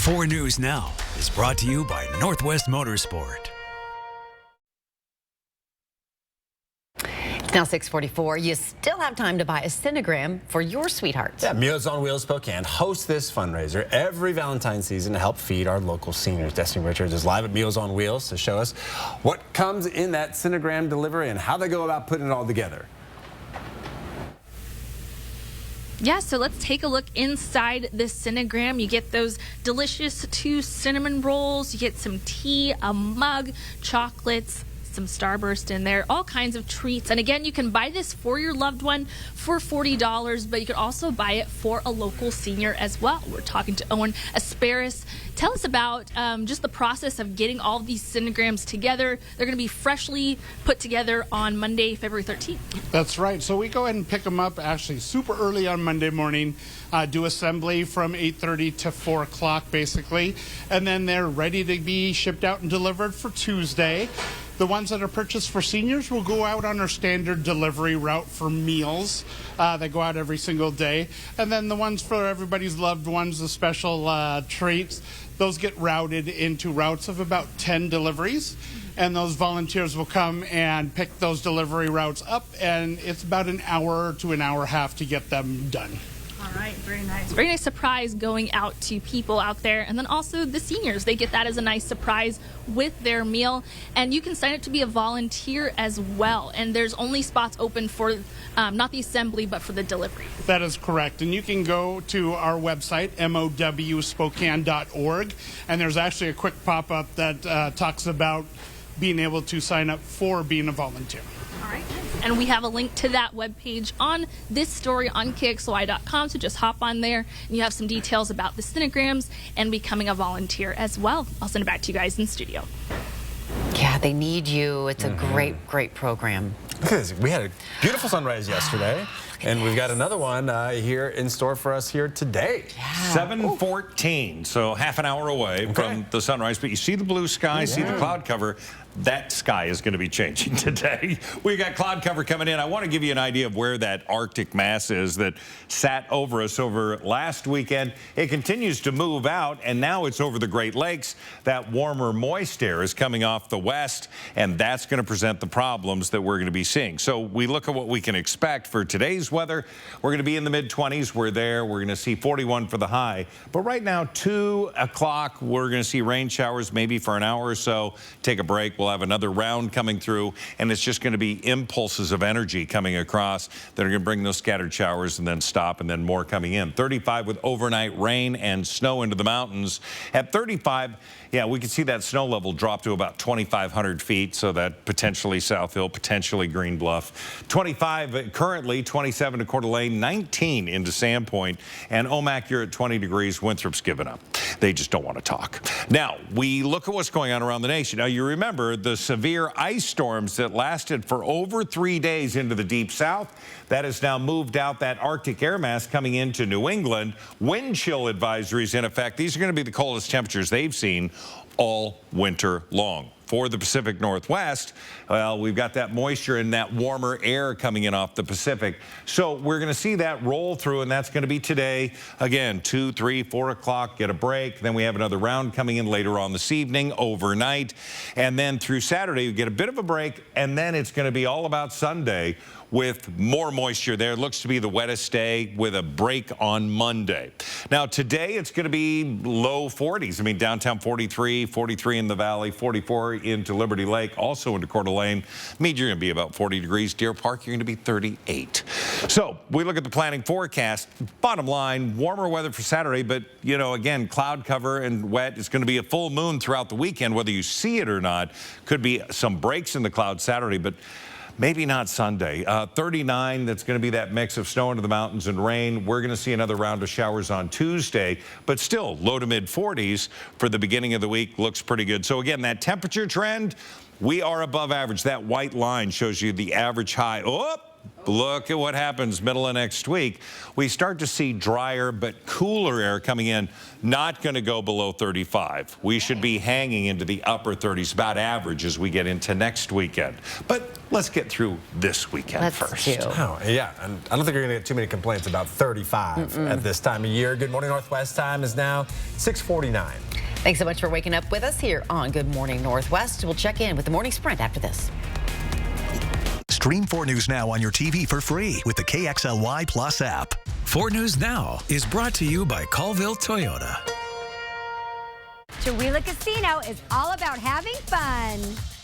4 News Now is brought to you by Northwest Motorsport.
It's now 6:44. You still have time to buy a Cinegram for your sweetheart.
Yeah, Meals on Wheels Spokane hosts this fundraiser every Valentine's season to help feed our local seniors. Destiny Richards is live at Meals on Wheels to show us what comes in that Cinegram delivery and how they go about putting it all together.
Yeah, so let's take a look inside this Cinegram. You get those delicious 2 cinnamon rolls, you get some tea, a mug, chocolates, some Starburst in there, all kinds of treats. And again, you can buy this for your loved one for $40, but you could also buy it for a local senior as well. We're talking to Owen Asparis. Tell us about just the process of getting all of these Cinegrams together. They're going to be freshly put together on Monday, February 13th.
That's right. So we go ahead and pick them up actually super early on Monday morning, do assembly from 8:30 to 4 o'clock basically, and then they're ready to be shipped out and delivered for Tuesday. The ones that are purchased for seniors will go out on our standard delivery route for meals. They go out every single day. And then the ones for everybody's loved ones, the special treats, those get routed into routes of about 10 deliveries. And those volunteers will come and pick those delivery routes up. And it's about an hour to an hour and a half to get them done.
All right, very nice. Very nice surprise going out to people out there. And then also the seniors, they get that as a nice surprise with their meal. And you can sign up to be a volunteer as well. And there's only spots open for not the assembly, but for the delivery.
That is correct. And you can go to our website, mowspokane.org. And there's actually a quick pop-up that talks about being able to sign up for being a volunteer.
All right. And we have a link to that webpage on this story on KXLY.com. So just hop on there and you have some details about the Cinegrams and becoming a volunteer as well. I'll send it back to you guys in studio.
Yeah, they need you. It's a great, great program.
Look at this. We had a beautiful sunrise yesterday, and we've got another one here in store for us here today.
7:14, so half an hour away from the sunrise. But you see the blue sky, see the cloud cover. That sky is going to be changing today. We got cloud cover coming in. I want to give you an idea of where that Arctic mass is that sat over us over last weekend. It continues to move out, and now it's over the Great Lakes. That warmer, moist air is coming off the west, and that's going to present the problems that we're going to be seeing. So we look at what we can expect for today's weather. We're going to be in the mid-20s. We're there. We're going to see 41 for the high. But right now, 2 o'clock, we're going to see rain showers maybe for an hour or so. Take a break. We'll have another round coming through, and it's just going to be impulses of energy coming across that are going to bring those scattered showers and then stop, and then more coming in. 35 with overnight rain and snow into the mountains. At 35, yeah, we can see that snow level drop to about 2,500 feet, so that potentially South Hill, potentially Green Bluff. 25 currently, 27 to Coeur d'Alene, 19 into Sandpoint, and Omak, you're at 20 degrees. Winthrop's given up. They just don't want to talk. Now, we look at what's going on around the nation. Now, you remember the severe ice storms that lasted for over 3 days into the deep south. That has now moved out that Arctic air mass coming into New England. Wind chill advisories in effect. These are going to be the coldest temperatures they've seen all winter long. For the Pacific Northwest, well, we've got that moisture and that warmer air coming in off the Pacific. So we're going to see that roll through, and that's going to be today. Again, 2, 3, 4 o'clock, get a break. Then we have another round coming in later on this evening, overnight. And then through Saturday, we get a bit of a break, and then it's going to be all about Sunday with more moisture there. It looks to be the wettest day with a break on Monday. Now, today it's going to be low 40s. I mean, downtown 43, 43 in the valley, 44 into Liberty Lake, also into Coeur d'Alene. Mead, you're going to be about 40 degrees. Deer Park, you're going to be 38. So we look at the planning forecast. Bottom line, warmer weather for Saturday, but, you know, again, cloud cover and wet. It's going to be a full moon throughout the weekend, whether you see it or not. Could be some breaks in the clouds Saturday, but maybe not Sunday. 39, that's going to be that mix of snow into the mountains and rain. We're going to see another round of showers on Tuesday, but still low to mid 40s for the beginning of the week. Looks pretty good. So again, that temperature trend, we are above average. That white line shows you the average high. Oh, look at what happens middle of next week. We start to see drier but cooler air coming in, not going to go below 35. We should be hanging into the upper 30s, about average as we get into next weekend. But let's get through this weekend first.
Oh, yeah, and I don't think you're going to get too many complaints about 35 at this time of year. Good Morning Northwest time is now 6:49.
Thanks so much for waking up with us here on Good Morning Northwest. We'll check in with the Morning Sprint after this.
Stream 4 News Now on your TV for free with the KXLY Plus app.
4 News Now is brought to you by Colville Toyota.
Chihuahua Casino is all about having fun.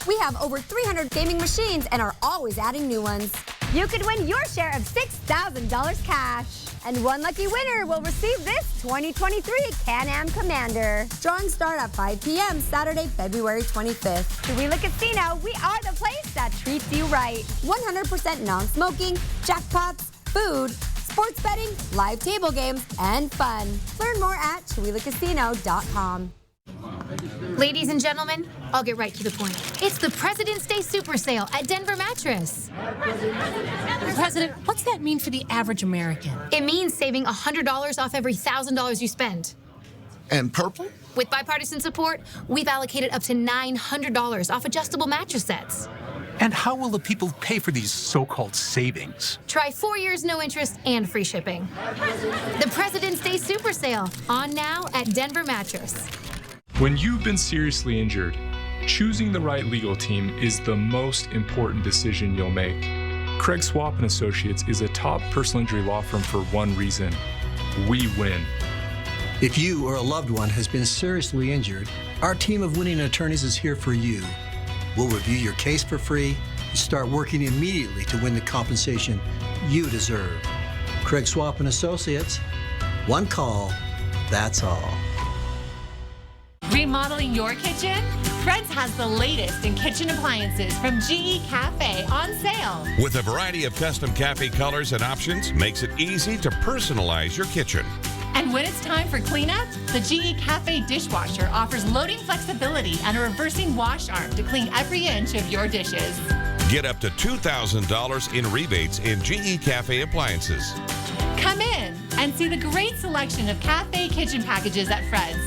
We have over 300 gaming machines and are always adding new ones. You could win your share of $6,000 cash. And one lucky winner will receive this 2023 Can-Am Commander. Drawings start at 5 p.m. Saturday, February 25th. Chihuahua Casino, we are the place that treats you right. 100% non-smoking, jackpots, food, sports betting, live table games, and fun. Learn more at ChihuahuaCasino.com.
Ladies and gentlemen, I'll get right to the point. It's the President's Day Super Sale at Denver Mattress.
President, what's that mean for the average American?
It means saving $100 off every $1,000 you spend.
And purple?
With bipartisan support, we've allocated up to $900 off adjustable mattress sets.
And how will the people pay for these so-called savings?
Try 4 years no interest and free shipping. The President's Day Super Sale, on now at Denver Mattress.
When you've been seriously injured, choosing the right legal team is the most important decision you'll make. Craig Swap & Associates is a top personal injury law firm for one reason: we win.
If you or a loved one has been seriously injured, our team of winning attorneys is here for you. We'll review your case for free and start working immediately to win the compensation you deserve. Craig Swap & Associates, one call, that's all.
Remodeling your kitchen? Fred's has the latest in kitchen appliances from GE Cafe on sale.
With a variety of custom cafe colors and options, makes it easy to personalize your kitchen.
And when it's time for cleanup, the GE Cafe dishwasher offers loading flexibility and a reversing wash arm to clean every inch of your dishes.
Get up to $2,000 in rebates in GE Cafe appliances.
Come in and see the great selection of cafe kitchen packages at Fred's.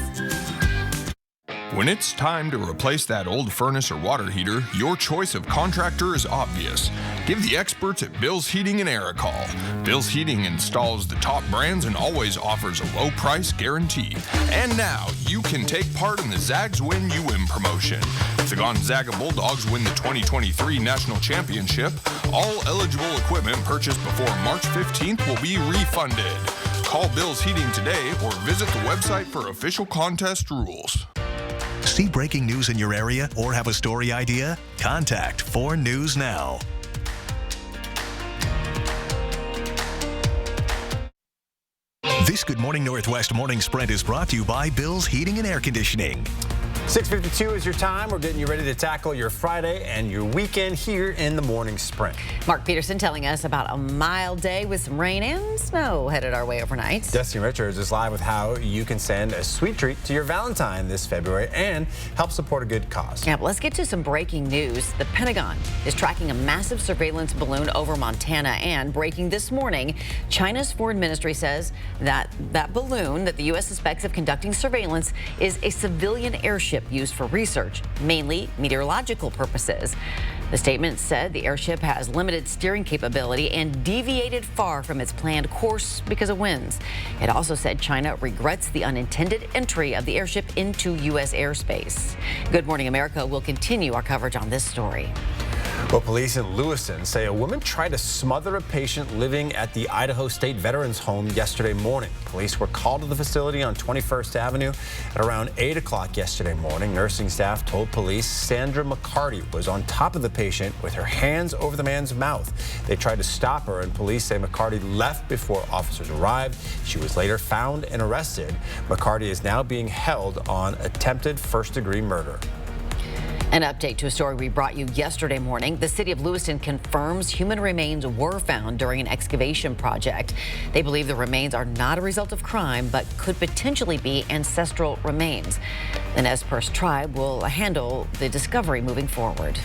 When it's time to replace that old furnace or water heater, your choice of contractor is obvious. Give the experts at Bill's Heating and Air a call. Bill's Heating installs the top brands and always offers a low price guarantee. And now you can take part in the Zags Win You Win promotion. If the Gonzaga Bulldogs win the 2023 National Championship, all eligible equipment purchased before March 15th will be refunded. Call Bill's Heating today or visit the website for official contest rules.
See breaking news in your area or have a story idea? Contact 4 News Now. This Good Morning Northwest morning sprint is brought to you by Bill's Heating and Air Conditioning.
6:52 is your time. We're getting you ready to tackle your Friday and your weekend here in the morning sprint.
Mark Peterson telling us about a mild day with some rain and snow headed our way overnight.
Dusty Richards is live with how you can send a sweet treat to your Valentine this February and help support a good cause.
Yeah, but let's get to some breaking news. The Pentagon is tracking a massive surveillance balloon over Montana, and breaking this morning, China's foreign ministry says that balloon that the U.S. suspects of conducting surveillance is a civilian airship used for research, mainly meteorological purposes. The statement said the airship has limited steering capability and deviated far from its planned course because of winds. It also said China regrets the unintended entry of the airship into U.S. airspace. Good Morning America will continue our coverage on this story.
Well, police in Lewiston say a woman tried to smother a patient living at the Idaho State Veterans Home yesterday morning. Police were called to the facility on 21st Avenue at around 8 o'clock yesterday morning. Nursing staff told police Sandra McCarty was on top of the patient with her hands over the man's mouth. They tried to stop her, and police say McCarty left before officers arrived. She was later found and arrested. McCarty is now being held on attempted first-degree murder.
An update to a story we brought you yesterday morning. The city of Lewiston confirms human remains were found during an excavation project. They believe the remains are not a result of crime, but could potentially be ancestral remains. The Nez Perce tribe will handle the discovery moving forward.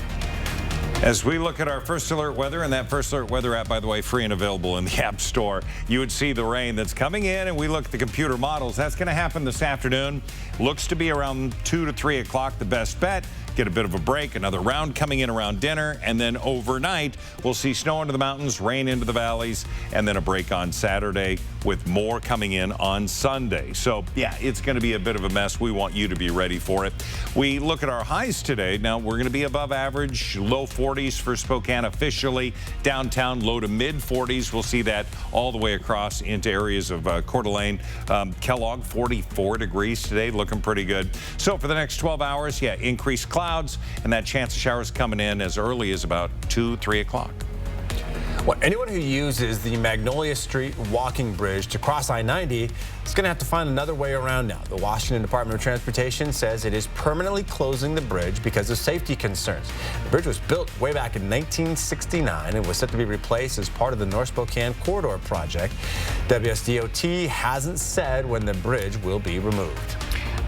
As we look at our First Alert weather, and that First Alert weather app, by the way, free and available in the App Store, you would see the rain that's coming in, and we look at the computer models. That's going to happen this afternoon. Looks to be around 2 to 3 o'clock, the best bet. Get a bit of a break, another round coming in around dinner, and then overnight, we'll see snow into the mountains, rain into the valleys, and then a break on Saturday with more coming in on Sunday. So, yeah, it's going to be a bit of a mess. We want you to be ready for it. We look at our highs today. Now, we're going to be above average, low 40s for Spokane officially. Downtown, low to mid 40s. We'll see that all the way across into areas of Coeur d'Alene. Kellogg, 44 degrees today, looking pretty good. So for the next 12 hours, yeah, increased clouds and that chance of showers coming in as early as about 2, 3 o'clock.
Well, anyone who uses the Magnolia Street walking bridge to cross I-90 is going to have to find another way around now. The Washington Department of Transportation says it is permanently closing the bridge because of safety concerns. The bridge was built way back in 1969 and was set to be replaced as part of the North Spokane Corridor project. WSDOT hasn't said when the bridge will be removed.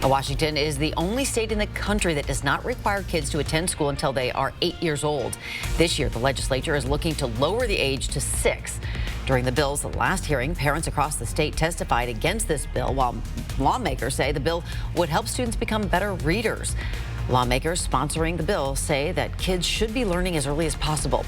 Washington is the only state in the country that does not require kids to attend school until they are 8 years old. This year, the legislature is looking to lower the age to 6. During the bill's last hearing, parents across the state testified against this bill, while lawmakers say the bill would help students become better readers. Lawmakers sponsoring the bill say that kids should be learning as early as possible.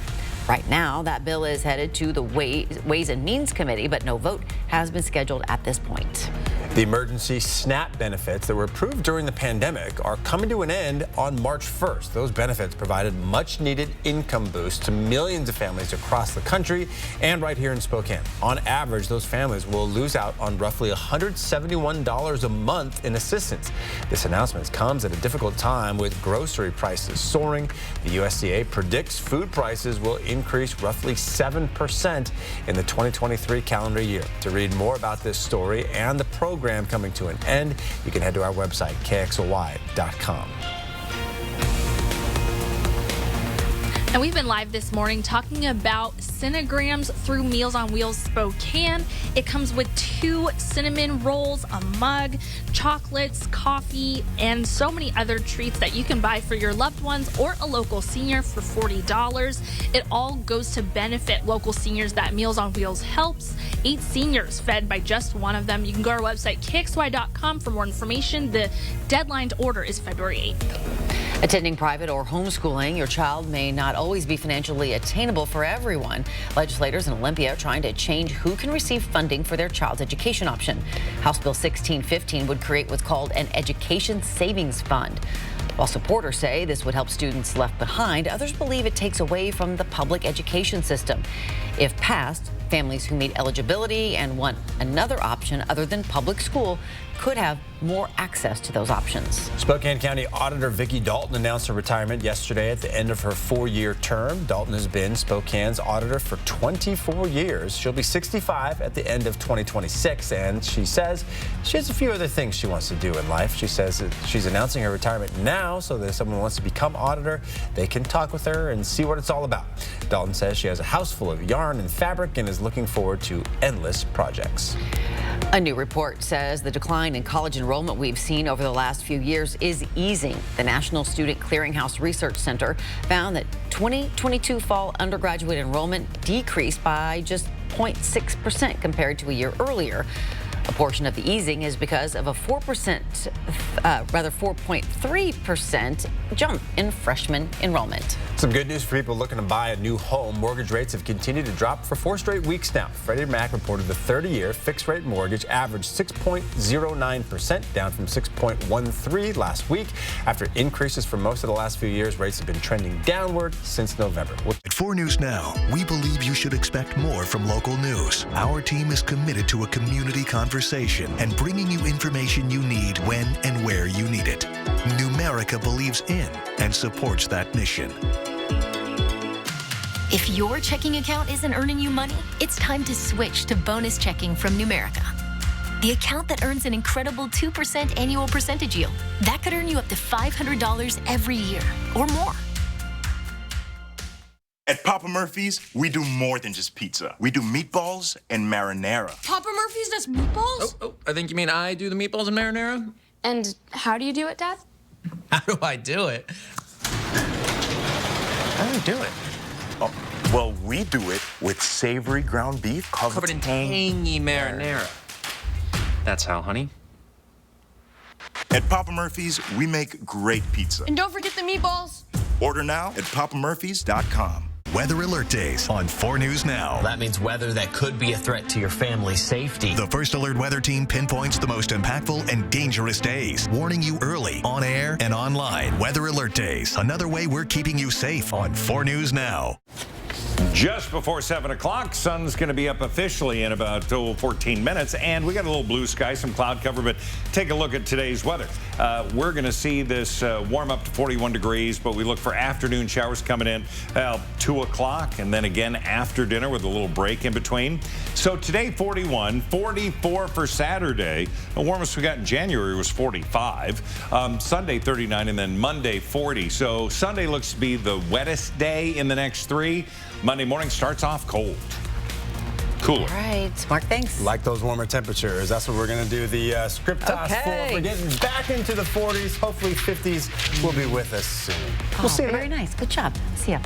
Right now, that bill is headed to the Ways and Means Committee, but no vote has been scheduled at this point.
The emergency SNAP benefits that were approved during the pandemic are coming to an end on March 1st. Those benefits provided much-needed income boost to millions of families across the country and right here in Spokane. On average, those families will lose out on roughly $171 a month in assistance. This announcement comes at a difficult time with grocery prices soaring. The USDA predicts food prices will increase roughly 7% in the 2023 calendar year. To read more about this story and the program coming to an end, you can head to our website, KXLY.com.
And we've been live this morning talking about Cinnograms through Meals on Wheels Spokane. It comes with 2 cinnamon rolls, a mug, chocolates, coffee, and so many other treats that you can buy for your loved ones or a local senior for $40. It all goes to benefit local seniors that Meals on Wheels helps. 8 seniors fed by just one of them. You can go to our website, KXY.com, for more information. The deadline to order is February 8th.
Attending private or homeschooling, your child may not always be financially attainable for everyone. Legislators in Olympia are trying to change who can receive funding for their child's education option. House Bill 1615 would create what's called an education savings fund. While supporters say this would help students left behind, others believe it takes away from the public education system. If passed, families who meet eligibility and want another option other than public school could have more access to those options.
Spokane County Auditor Vicki Dalton announced her retirement yesterday at the end of her 4-year term. Dalton has been Spokane's auditor for 24 years. She'll be 65 at the end of 2026, and she says she has a few other things she wants to do in life. She says that she's announcing her retirement now so that if someone wants to become auditor, they can talk with her and see what it's all about. Dalton says she has a house full of yarn and fabric and is looking forward to endless projects.
A new report says the decline in college enrollment we've seen over the last few years is easing. The National Student Clearinghouse Research Center found that 2022 fall undergraduate enrollment decreased by just 0.6% compared to a year earlier. A portion of the easing is because of a 4.3% jump in freshman enrollment.
Some good news for people looking to buy a new home. Mortgage rates have continued to drop for 4 straight weeks now. Freddie Mac reported the 30-year fixed-rate mortgage averaged 6.09%, down from 6.13% last week. After increases for most of the last few years, rates have been trending downward since November.
At 4 News Now, we believe you should expect more from local news. Our team is committed to a community conversation and bringing you information you need when and where you need it. Numerica believes in and supports that mission.
If your checking account isn't earning you money, it's time to switch to bonus checking from Numerica. The account that earns an incredible 2% annual percentage yield. That could earn you up to $500 every year or more.
At Papa Murphy's, we do more than just pizza. We do meatballs and marinara.
Papa Murphy's does meatballs?
Oh, I think you mean I do the meatballs and marinara?
And how do you do it, Dad?
How do I do it? How do I do it?
Oh, well, we do it with savory ground beef
covered in tangy marinara. That's how, honey.
At Papa Murphy's, we make great pizza.
And don't forget the meatballs.
Order now at papamurphys.com.
Weather Alert Days on 4 News Now.
That means weather that could be a threat to your family's safety.
The First Alert Weather Team pinpoints the most impactful and dangerous days, warning you early, on air and online. Weather Alert Days, another way we're keeping you safe on 4 News Now.
Just before 7 o'clock, sun's going to be up officially in about 14 minutes, and we got a little blue sky, some cloud cover, but take a look at today's weather. We're going to see this warm up to 41 degrees, but we look for afternoon showers coming in 2 o'clock, and then again after dinner with a little break in between. So today, 41, 44 for Saturday. The warmest we got in January was 45. Sunday, 39, and then Monday, 40. So Sunday looks to be the wettest day in the next 3. Monday morning starts off cold. Cooler.
All right, Mark, thanks.
Like those warmer temperatures. That's what we're going to do the script toss for. We're getting back into the 40s. Hopefully 50s will be with us soon.
We'll see you. Very nice. Good job. See ya.